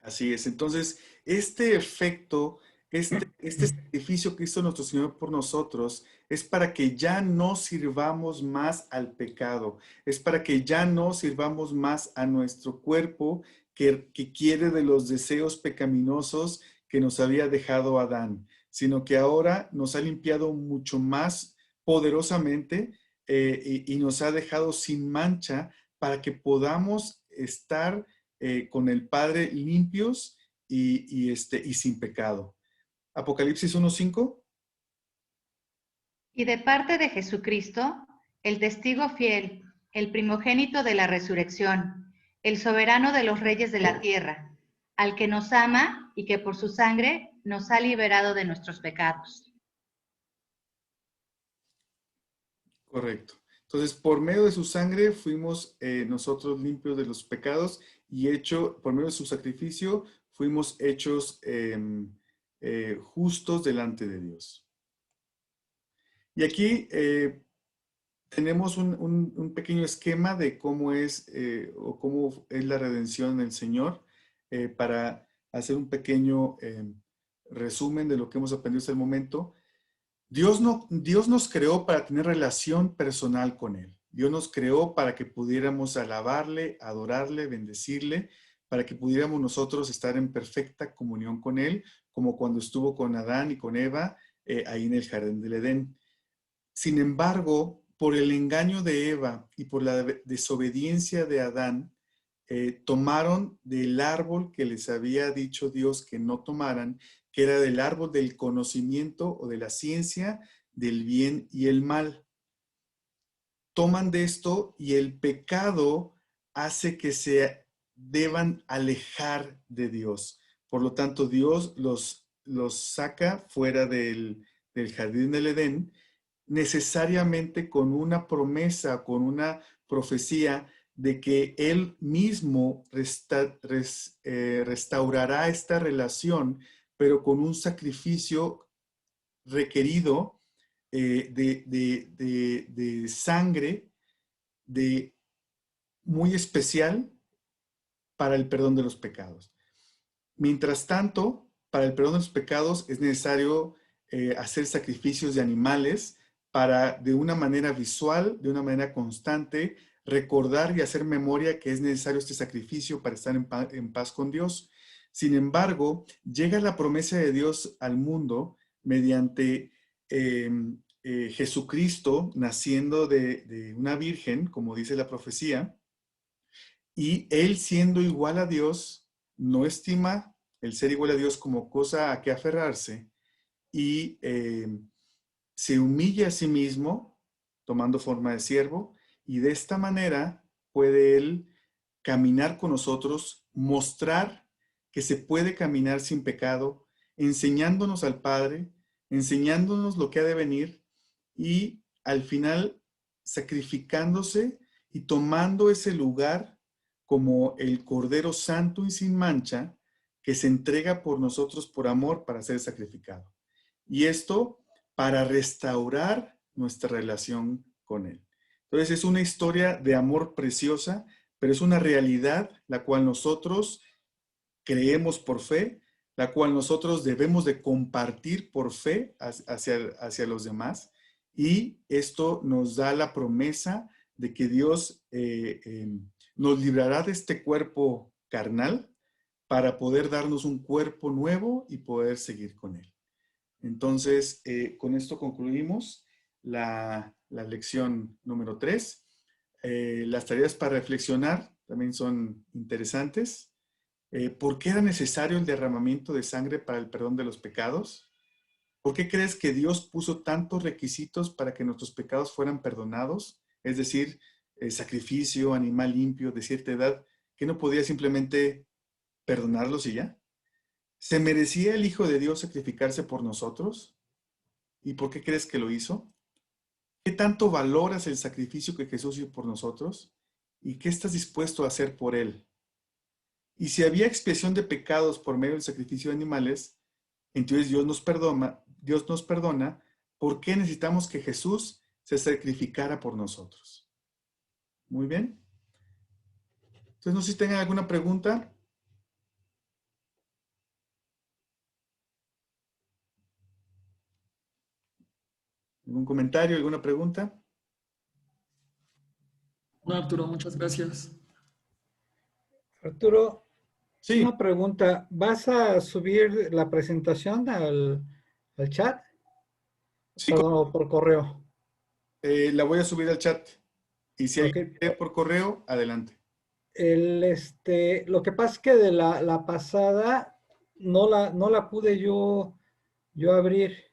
Así es. Entonces, este efecto, este sacrificio que hizo nuestro Señor por nosotros es para que ya no sirvamos más al pecado, es para que ya no sirvamos más a nuestro cuerpo que quiere de los deseos pecaminosos que nos había dejado Adán, sino que ahora nos ha limpiado mucho más poderosamente y nos ha dejado sin mancha para que podamos estar con el Padre limpios y sin pecado. Apocalipsis 1:5. Y de parte de Jesucristo, el testigo fiel, el primogénito de la resurrección, el soberano de los reyes de la tierra, al que nos ama y que por su sangre nos ha liberado de nuestros pecados. Correcto. Entonces, por medio de su sangre fuimos nosotros limpios de los pecados y por medio de su sacrificio fuimos hechos justos delante de Dios. Y aquí tenemos un pequeño esquema de cómo es la redención del Señor para hacer un pequeño resumen de lo que hemos aprendido hasta el momento. Dios nos creó para tener relación personal con Él. Dios nos creó para que pudiéramos alabarle, adorarle, bendecirle, para que pudiéramos nosotros estar en perfecta comunión con Él, como cuando estuvo con Adán y con Eva ahí en el jardín del Edén. Sin embargo, por el engaño de Eva y por la desobediencia de Adán, tomaron del árbol que les había dicho Dios que no tomaran, que era del árbol del conocimiento o de la ciencia del bien y el mal. Toman de esto y el pecado hace que se deban alejar de Dios. Por lo tanto, Dios los saca fuera del jardín del Edén, necesariamente con una promesa, con una profecía de que Él mismo restaurará esta relación, pero con un sacrificio requerido de sangre muy especial para el perdón de los pecados. Mientras tanto, para el perdón de los pecados es necesario hacer sacrificios de animales para, de una manera visual, de una manera constante, recordar y hacer memoria que es necesario este sacrificio para estar en paz con Dios. Sin embargo, llega la promesa de Dios al mundo mediante Jesucristo naciendo de una virgen, como dice la profecía, y Él siendo igual a Dios, no estima el ser igual a Dios como cosa a que aferrarse y se humilla a sí mismo, tomando forma de siervo, y de esta manera puede Él caminar con nosotros, mostrar que se puede caminar sin pecado, enseñándonos al Padre, enseñándonos lo que ha de venir y al final sacrificándose y tomando ese lugar como el Cordero Santo y sin mancha que se entrega por nosotros por amor para ser sacrificado. Y esto para restaurar nuestra relación con Él. Entonces es una historia de amor preciosa, pero es una realidad la cual nosotros creemos por fe, la cual nosotros debemos de compartir por fe hacia los demás. Y esto nos da la promesa de que Dios nos librará de este cuerpo carnal para poder darnos un cuerpo nuevo y poder seguir con Él. Entonces, con esto concluimos la lección número 3. Las tareas para reflexionar también son interesantes. ¿Por qué era necesario el derramamiento de sangre para el perdón de los pecados? ¿Por qué crees que Dios puso tantos requisitos para que nuestros pecados fueran perdonados? Es decir, sacrificio, animal limpio, de cierta edad, que no podía simplemente perdonarlos y ya. ¿Se merecía el Hijo de Dios sacrificarse por nosotros? ¿Y por qué crees que lo hizo? ¿Qué tanto valoras el sacrificio que Jesús hizo por nosotros? ¿Y qué estás dispuesto a hacer por Él? Y si había expiación de pecados por medio del sacrificio de animales, entonces Dios nos perdona, ¿por qué necesitamos que Jesús se sacrificara por nosotros? Muy bien. Entonces, no sé si tengan alguna pregunta. ¿Algún comentario, alguna pregunta? No, Arturo, muchas gracias. Arturo, sí. Una pregunta. ¿Vas a subir la presentación al chat? Sí. ¿O por correo? La voy a subir al chat. Y si hay que por correo, adelante. Lo que pasa es que de la pasada no la pude yo abrir.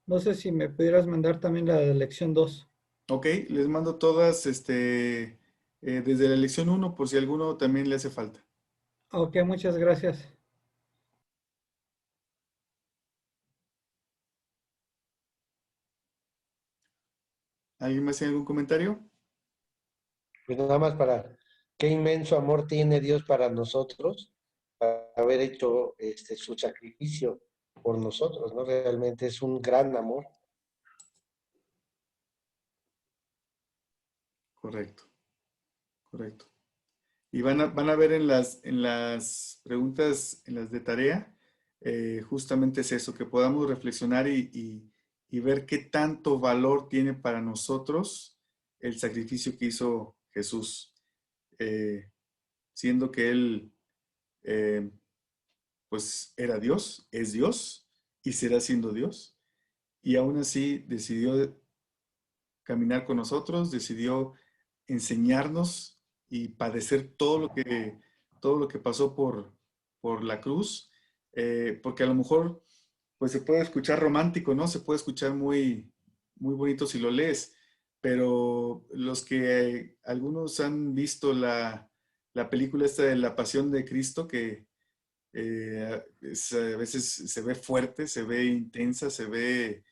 No sé si me pudieras mandar también la de lección 2. Ok, les mando todas desde la lección 1 por si a alguno también le hace falta. Ok, muchas gracias. ¿Alguien más tiene algún comentario? Pues nada más para qué inmenso amor tiene Dios para nosotros, para haber hecho su sacrificio por nosotros, ¿no? Realmente es un gran amor. Correcto, correcto. Y van a ver en las preguntas, en las de tarea, justamente es eso, que podamos reflexionar y ver qué tanto valor tiene para nosotros el sacrificio que hizo Jesús, siendo que Él, pues, era Dios, es Dios y será siendo Dios. Y aún así decidió caminar con nosotros, decidió enseñarnos y padecer todo lo que pasó por la cruz, porque a lo mejor pues se puede escuchar romántico, ¿no? Se puede escuchar muy, muy bonito si lo lees, pero los que algunos han visto la película esta de La Pasión de Cristo, que a veces se ve fuerte, se ve intensa, se ve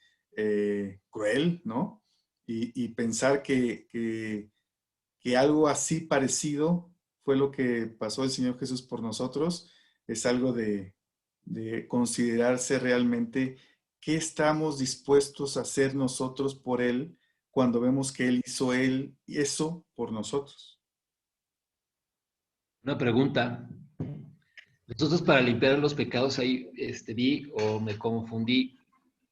cruel, ¿no? Y pensar que algo así parecido fue lo que pasó el Señor Jesús por nosotros, es algo de considerarse realmente qué estamos dispuestos a hacer nosotros por Él cuando vemos que Él hizo eso por nosotros. Una pregunta. Entonces, para limpiar los pecados, ahí vi o me confundí,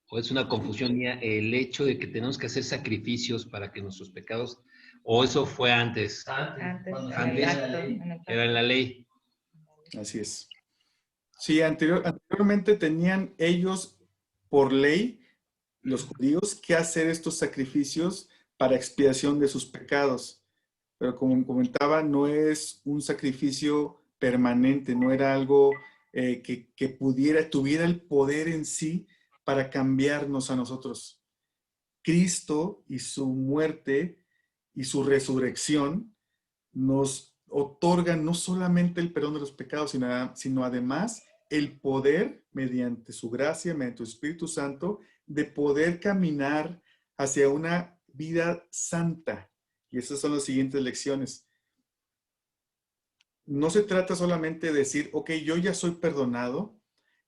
o es una confusión mía, el hecho de que tenemos que hacer sacrificios para que nuestros pecados, o eso fue antes. Antes era en la ley. Así es. Sí, anteriormente tenían ellos por ley, los judíos, que hacer estos sacrificios para expiación de sus pecados. Pero como comentaba, no es un sacrificio permanente, no era algo que tuviera el poder en sí para cambiarnos a nosotros. Cristo y su muerte y su resurrección nos otorgan no solamente el perdón de los pecados, sino además el poder, mediante su gracia, mediante su Espíritu Santo, de poder caminar hacia una vida santa. Y esas son las siguientes lecciones. No se trata solamente de decir, ok, yo ya soy perdonado,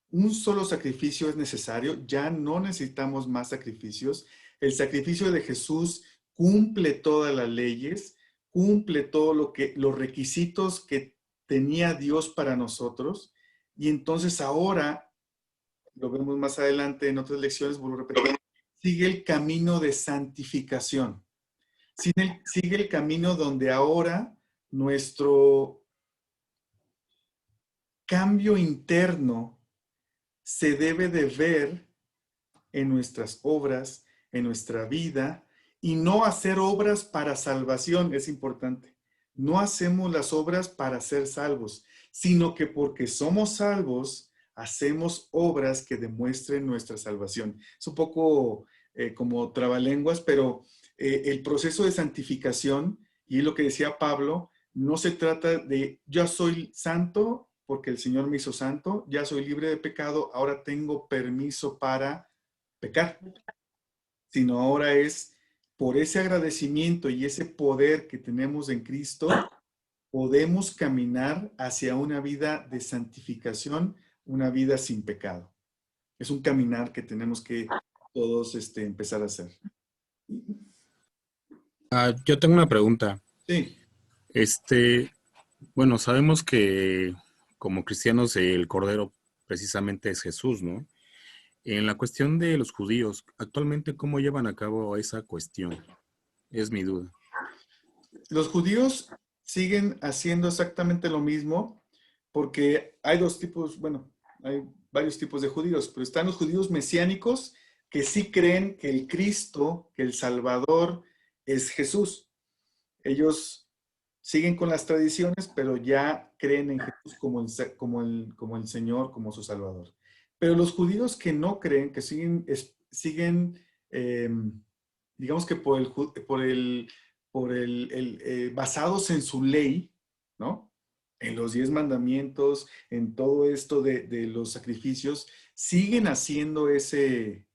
un solo sacrificio es necesario, ya no necesitamos más sacrificios. El sacrificio de Jesús cumple todas las leyes, cumple todos los requisitos que tenía Dios para nosotros. Y entonces ahora, lo vemos más adelante en otras lecciones, vuelvo a repetir, sigue el camino de santificación. Sigue el camino donde ahora nuestro cambio interno se debe de ver en nuestras obras, en nuestra vida, y no hacer obras para salvación, es importante. No hacemos las obras para ser salvos, sino que porque somos salvos, hacemos obras que demuestren nuestra salvación. Es un poco como trabalenguas, pero el proceso de santificación, y lo que decía Pablo, no se trata de yo soy santo porque el Señor me hizo santo, ya soy libre de pecado, ahora tengo permiso para pecar, sino ahora es por ese agradecimiento y ese poder que tenemos en Cristo, podemos caminar hacia una vida de santificación, una vida sin pecado. Es un caminar que tenemos que todos empezar a hacer. Yo tengo una pregunta. Sí. Bueno, sabemos que como cristianos el Cordero precisamente es Jesús, ¿no? En la cuestión de los judíos, actualmente, ¿cómo llevan a cabo esa cuestión? Es mi duda. Los judíos siguen haciendo exactamente lo mismo porque hay dos tipos, bueno, hay varios tipos de judíos, pero están los judíos mesiánicos que sí creen que el Cristo, que el Salvador es Jesús. Ellos siguen con las tradiciones, pero ya creen en Jesús como el Señor, como su Salvador. Pero los judíos que no creen, que siguen siguen, digamos que basados en su ley, ¿no? En los 10 mandamientos, en todo esto de los sacrificios, siguen haciendo esos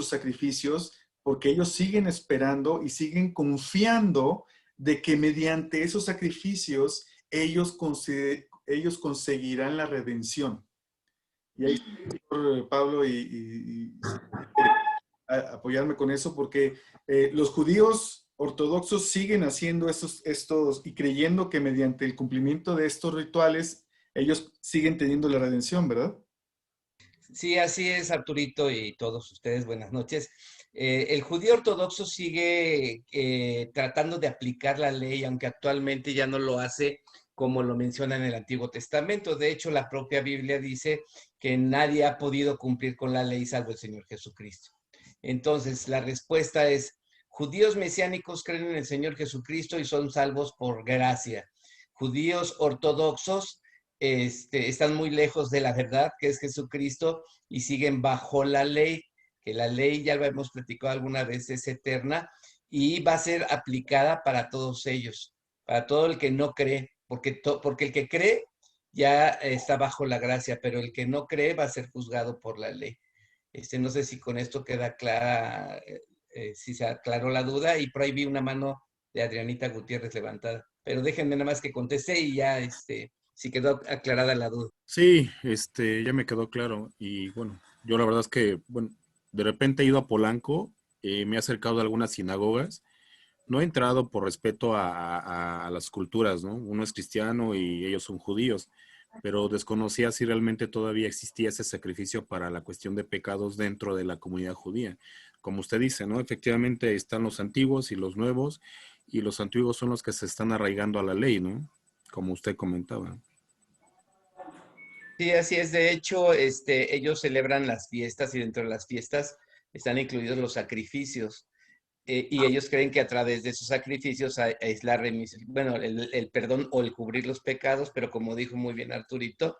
sacrificios porque ellos siguen esperando y siguen confiando de que mediante esos sacrificios ellos conseguirán la redención. Y ahí, Pablo, y apoyarme con eso, porque los judíos ortodoxos siguen haciendo estos y creyendo que mediante el cumplimiento de estos rituales ellos siguen teniendo la redención, ¿verdad? Sí, así es, Arturito y todos ustedes, buenas noches. El judío ortodoxo sigue tratando de aplicar la ley, aunque actualmente ya no lo hace como lo menciona en el Antiguo Testamento. De hecho, la propia Biblia dice que nadie ha podido cumplir con la ley salvo el Señor Jesucristo. Entonces, la respuesta es, judíos mesiánicos creen en el Señor Jesucristo y son salvos por gracia. Judíos ortodoxos están muy lejos de la verdad, que es Jesucristo, y siguen bajo la ley, que la ley, ya lo hemos platicado alguna vez, es eterna y va a ser aplicada para todos ellos, para todo el que no cree, porque el que cree ya está bajo la gracia, pero el que no cree va a ser juzgado por la ley. No sé si con esto queda clara, si se aclaró la duda, y por ahí vi una mano de Adrianita Gutiérrez levantada, pero déjenme nada más que conteste y ya, si quedó aclarada la duda. Sí, ya me quedó claro. Y bueno, yo la verdad es que, bueno, de repente he ido a Polanco, me he acercado a algunas sinagogas. No he entrado por respeto a las culturas, ¿no? Uno es cristiano y ellos son judíos, pero desconocía si realmente todavía existía ese sacrificio para la cuestión de pecados dentro de la comunidad judía. Como usted dice, ¿no? Efectivamente están los antiguos y los nuevos, y los antiguos son los que se están arraigando a la ley, ¿no? Como usted comentaba. Sí, así es. De hecho, ellos celebran las fiestas y dentro de las fiestas están incluidos los sacrificios. Y ellos creen que a través de esos sacrificios es la remisión, bueno, el perdón o el cubrir los pecados, pero como dijo muy bien Arturito,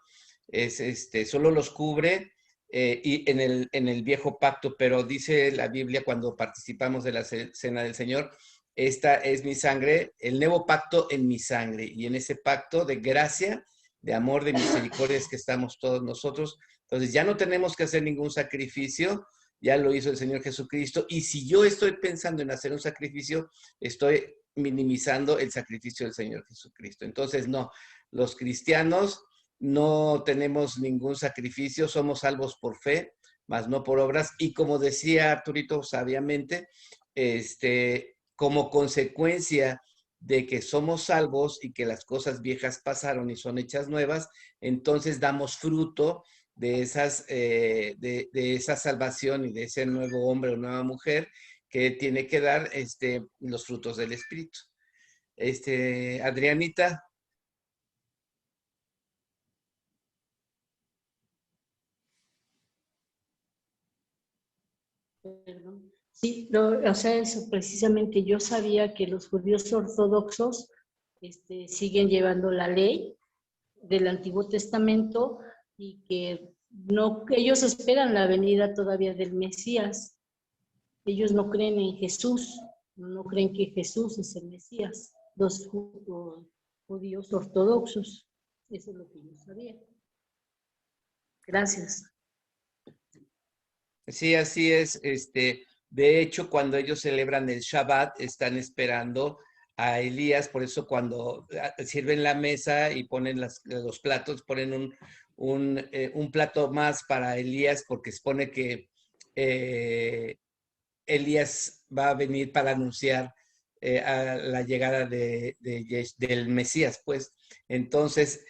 solo los cubre y en el viejo pacto, pero dice la Biblia cuando participamos de la cena del Señor, esta es mi sangre, el nuevo pacto en mi sangre, y en ese pacto de gracia, de amor, de misericordia es que estamos todos nosotros. Entonces ya no tenemos que hacer ningún sacrificio, ya lo hizo el Señor Jesucristo, y si yo estoy pensando en hacer un sacrificio, estoy minimizando el sacrificio del Señor Jesucristo. Entonces, no, los cristianos no tenemos ningún sacrificio, somos salvos por fe, mas no por obras, y como decía Arturito sabiamente, como consecuencia de que somos salvos y que las cosas viejas pasaron y son hechas nuevas, entonces damos fruto de esa salvación y de ese nuevo hombre o nueva mujer que tiene que dar los frutos del Espíritu. Adrianita. Perdón. Sí, o sea, eso precisamente yo sabía que los judíos ortodoxos siguen llevando la ley del Antiguo Testamento y que ellos esperan la venida todavía del Mesías. Ellos no creen en Jesús, no creen que Jesús es el Mesías, los judíos ortodoxos. Eso es lo que yo sabía. Gracias. Sí, así es. De hecho, cuando ellos celebran el Shabbat, están esperando a Elías, por eso cuando sirven la mesa y ponen los platos, ponen un plato más para Elías, porque supone que Elías va a venir para anunciar a la llegada del Mesías, pues. Entonces,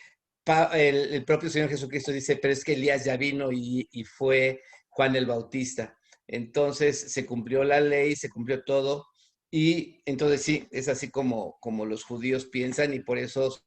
el propio Señor Jesucristo dice, pero es que Elías ya vino y fue Juan el Bautista. Entonces, se cumplió la ley, se cumplió todo, y entonces sí, es así como los judíos piensan, y por eso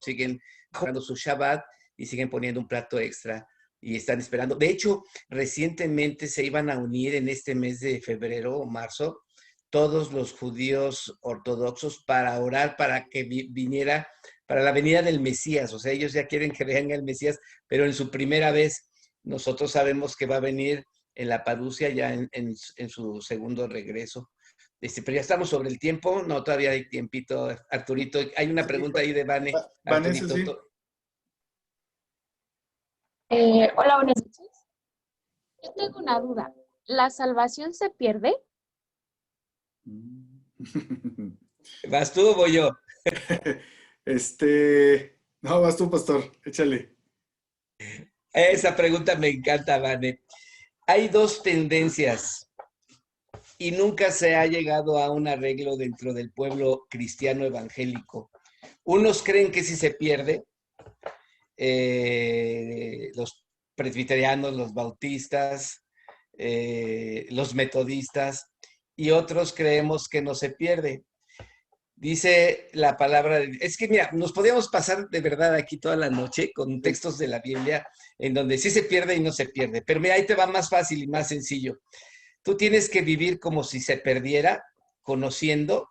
siguen jugando su Shabbat y siguen poniendo un plato extra y están esperando. De hecho, recientemente se iban a unir en este mes de febrero o marzo todos los judíos ortodoxos para orar para que viniera, para la venida del Mesías. O sea, ellos ya quieren que venga el Mesías, pero en su primera vez. nosotros sabemos que va a venir en la parusia ya en su segundo regreso. Pero ya estamos sobre el tiempo, no, todavía hay tiempito, Arturito. Hay una pregunta ahí de Vane. Vanessa, Arturito. Sí. Hola, buenas noches. Yo tengo una duda. ¿La salvación se pierde? ¿Vas tú o voy yo? No, vas tú, pastor, échale. Esa pregunta me encanta, Vane. Hay dos tendencias y nunca se ha llegado a un arreglo dentro del pueblo cristiano evangélico. Unos creen que sí se pierde, los presbiterianos, los bautistas, los metodistas, y otros creemos que no se pierde. Dice la palabra, es que mira, nos podíamos pasar de verdad aquí toda la noche con textos de la Biblia en donde sí se pierde y no se pierde, pero mira, ahí te va más fácil y más sencillo. Tú tienes que vivir como si se perdiera, conociendo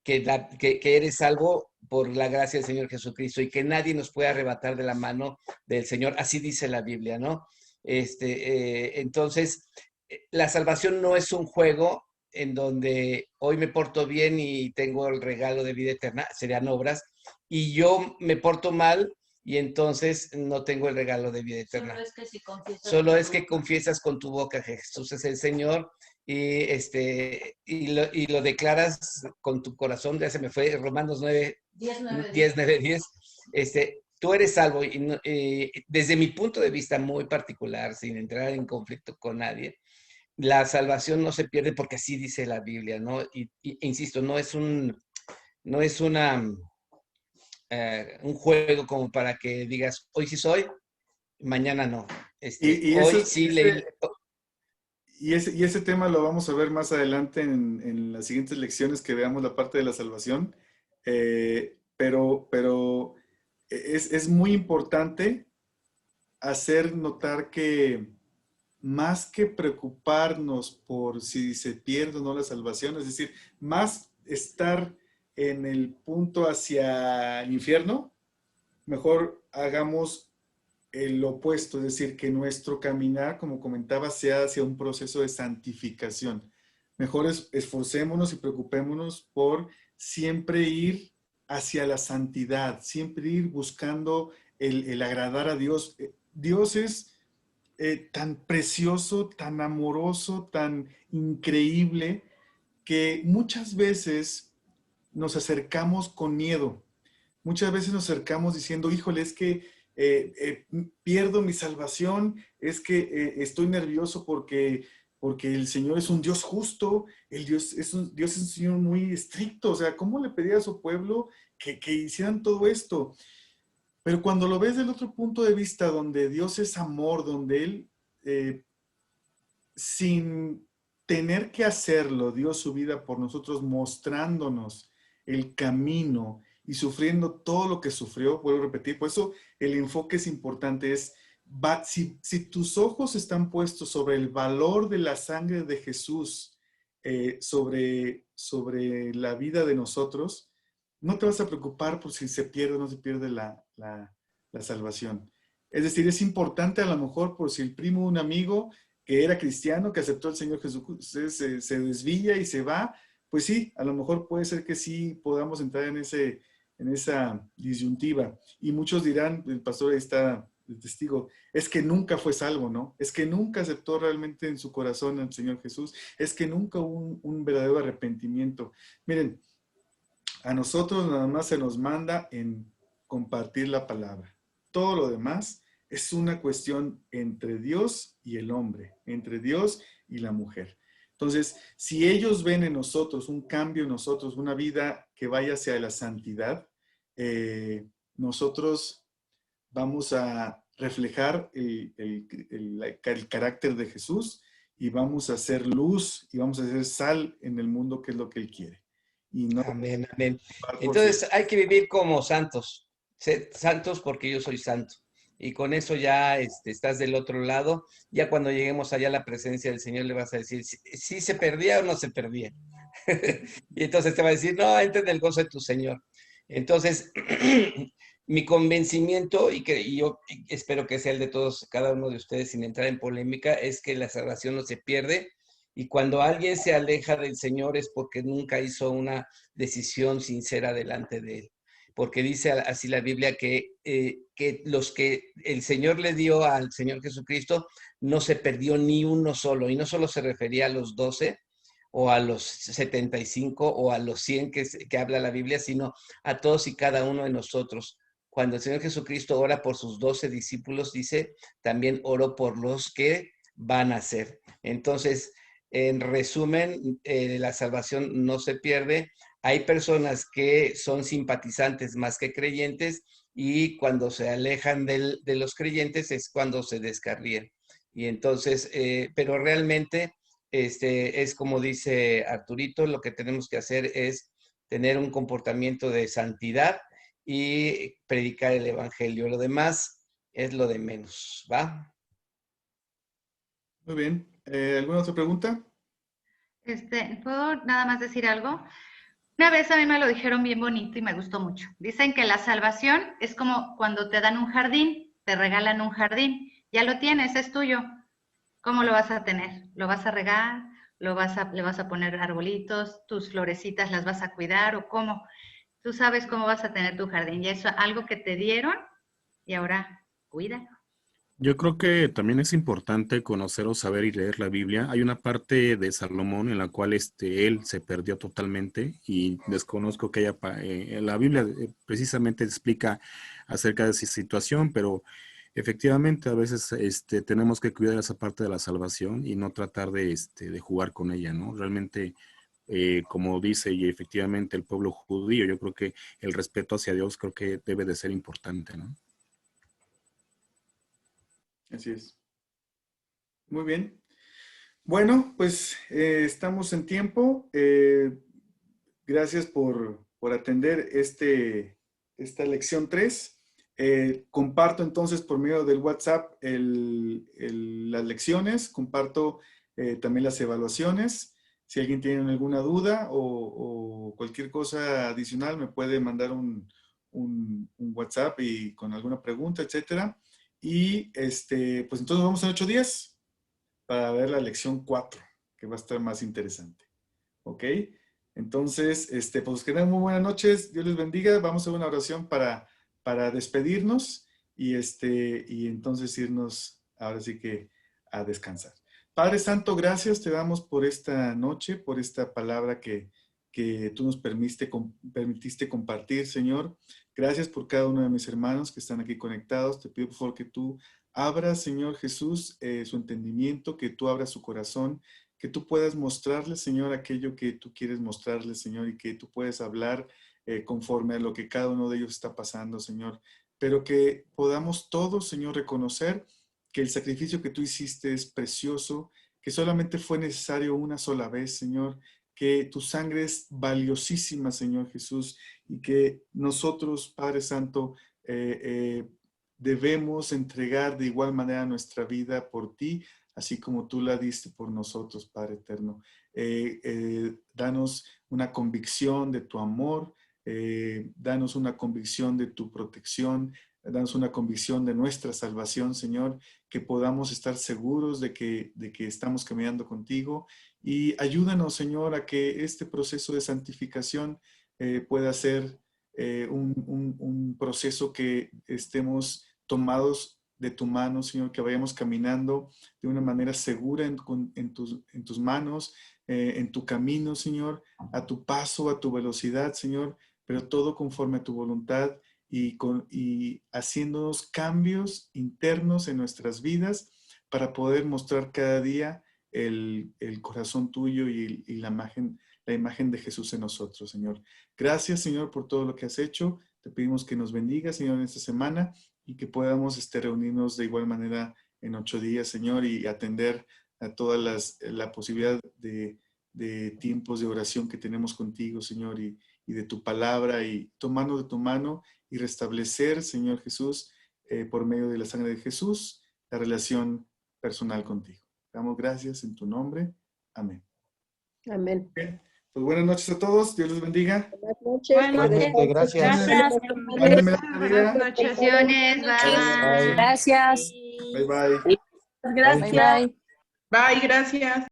que eres salvo por la gracia del Señor Jesucristo y que nadie nos puede arrebatar de la mano del Señor. Así dice la Biblia, ¿no? Entonces, la salvación no es un juego en donde hoy me porto bien y tengo el regalo de vida eterna, serían obras, y yo me porto mal y entonces no tengo el regalo de vida eterna. Solo es que confiesas con tu boca que Jesús es el Señor y lo declaras con tu corazón. Ya se me fue Romanos 9, 10. Tú eres salvo y desde mi punto de vista muy particular, sin entrar en conflicto con nadie, la salvación no se pierde porque así dice la Biblia, ¿no? Insisto, no es un juego como para que digas, hoy sí soy, mañana no. Hoy sí leí. Y ese tema lo vamos a ver más adelante en las siguientes lecciones que veamos la parte de la salvación. Pero es muy importante hacer notar que más que preocuparnos por si se pierde o no la salvación, es decir, más estar en el punto hacia el infierno, mejor hagamos el opuesto, es decir, que nuestro caminar, como comentaba, sea hacia un proceso de santificación. Mejor esforcémonos y preocupémonos por siempre ir hacia la santidad, siempre ir buscando el agradar a Dios. Dios es tan precioso, tan amoroso, tan increíble, que muchas veces nos acercamos con miedo. Muchas veces nos acercamos diciendo, híjole, es que pierdo mi salvación, es que estoy nervioso porque el Señor es un Dios justo, Dios es un Señor muy estricto. O sea, ¿cómo le pedía a su pueblo que hicieran todo esto? Pero cuando lo ves del otro punto de vista, donde Dios es amor, donde Él, sin tener que hacerlo, dio su vida por nosotros, mostrándonos el camino y sufriendo todo lo que sufrió, vuelvo a repetir, por eso el enfoque es importante, si tus ojos están puestos sobre el valor de la sangre de Jesús, sobre la vida de nosotros, no te vas a preocupar por si se pierde o no se pierde la salvación. Es decir, es importante a lo mejor por si el primo de un amigo que era cristiano, que aceptó al Señor Jesús, se desvía y se va, pues sí, a lo mejor puede ser que sí podamos entrar en esa disyuntiva. Y muchos dirán, el pastor ahí está el testigo, es que nunca fue salvo, ¿no? Es que nunca aceptó realmente en su corazón al Señor Jesús, es que nunca hubo un verdadero arrepentimiento. Miren, a nosotros nada más se nos manda en compartir la palabra. Todo lo demás es una cuestión entre Dios y el hombre, entre Dios y la mujer. Entonces, si ellos ven en nosotros un cambio en nosotros, una vida que vaya hacia la santidad, nosotros vamos a reflejar el carácter de Jesús y vamos a hacer luz y vamos a hacer sal en el mundo, que es lo que Él quiere. Y no, amén, amén. Entonces hay que vivir como santos. Sed santos porque yo soy santo. Y con eso ya estás del otro lado. Ya cuando lleguemos allá a la presencia del Señor le vas a decir si se perdía o no se perdía. Y entonces te va a decir, no, entra en el gozo de tu Señor. Entonces, Mi convencimiento, y yo espero que sea el de todos, cada uno de ustedes, sin entrar en polémica, es que la salvación no se pierde. Y cuando alguien se aleja del Señor es porque nunca hizo una decisión sincera delante de Él. Porque dice así la Biblia que los que el Señor le dio al Señor Jesucristo, no se perdió ni uno solo. Y no solo se refería a los 12 o a los 75 o a los 100 que habla la Biblia, sino a todos y cada uno de nosotros. Cuando el Señor Jesucristo ora por sus 12 discípulos, dice, también oro por los que van a ser. Entonces, en resumen, la salvación no se pierde. Hay personas que son simpatizantes más que creyentes y cuando se alejan de los creyentes es cuando se descarrían. Y entonces, pero realmente es como dice Arturito, lo que tenemos que hacer es tener un comportamiento de santidad y predicar el evangelio. Lo demás es lo de menos, ¿va? Muy bien. ¿Alguna otra pregunta? ¿Puedo nada más decir algo? Una vez a mí me lo dijeron bien bonito y me gustó mucho. Dicen que la salvación es como cuando te dan un jardín, te regalan un jardín, ya lo tienes, es tuyo. ¿Cómo lo vas a tener? ¿Lo vas a regar? ¿Le vas a poner arbolitos? ¿Tus florecitas las vas a cuidar o cómo? Tú sabes cómo vas a tener tu jardín. Ya eso es algo que te dieron y ahora cuídalo. Yo creo que también es importante conocer o saber y leer la Biblia. Hay una parte de Salomón en la cual él se perdió totalmente y desconozco que la Biblia precisamente explica acerca de esa situación, pero efectivamente a veces tenemos que cuidar esa parte de la salvación y no tratar de jugar con ella, ¿no? Realmente, como dice y efectivamente el pueblo judío, yo creo que el respeto hacia Dios creo que debe de ser importante, ¿no? Así es. Muy bien. Bueno, pues estamos en tiempo. Gracias por atender esta lección 3. Comparto entonces por medio del WhatsApp las lecciones, comparto también las evaluaciones. Si alguien tiene alguna duda o cualquier cosa adicional, me puede mandar un WhatsApp y con alguna pregunta, etcétera. Y pues entonces nos vemos en 8 días para ver la lección 4, que va a estar más interesante. ¿Ok? Entonces, pues que tengan muy buenas noches. Dios les bendiga. Vamos a hacer una oración para despedirnos y entonces irnos ahora sí que a descansar. Padre Santo, gracias te damos por esta noche, por esta palabra que tú nos permitiste compartir, Señor. Gracias por cada uno de mis hermanos que están aquí conectados. Te pido por favor que tú abras, Señor Jesús, su entendimiento, que tú abras su corazón, que tú puedas mostrarles, Señor, aquello que tú quieres mostrarles, Señor, y que tú puedes hablar conforme a lo que cada uno de ellos está pasando, Señor. Pero que podamos todos, Señor, reconocer que el sacrificio que tú hiciste es precioso, que solamente fue necesario una sola vez, Señor, que tu sangre es valiosísima, Señor Jesús, y que nosotros, Padre Santo, debemos entregar de igual manera nuestra vida por ti, así como tú la diste por nosotros, Padre eterno. Danos una convicción de tu amor, danos una convicción de tu protección, danos una convicción de nuestra salvación, Señor, que podamos estar seguros de que estamos caminando contigo, y ayúdanos, Señor, a que este proceso de santificación pueda ser un proceso que estemos tomados de tu mano, Señor, que vayamos caminando de una manera segura en tus manos, en tu camino, Señor, a tu paso, a tu velocidad, Señor, pero todo conforme a tu voluntad y haciéndonos cambios internos en nuestras vidas para poder mostrar cada día el corazón tuyo y la imagen de Jesús en nosotros, Señor. Gracias, Señor, por todo lo que has hecho. Te pedimos que nos bendiga, Señor, en esta semana y que podamos reunirnos de igual manera en 8 días, Señor, y atender a toda la posibilidad de tiempos de oración que tenemos contigo, Señor, y de tu palabra, y tomarnos de tu mano y restablecer, Señor Jesús, por medio de la sangre de Jesús, la relación personal contigo. Damos gracias en tu nombre. Amén. Amén. Bien. Pues buenas noches a todos, Dios los bendiga. Buenas noches. Igualmente, gracias. Mándenme la tarea. Bendiciones, bye. Gracias. Bye bye. Gracias. Bye, bye. Bye, gracias.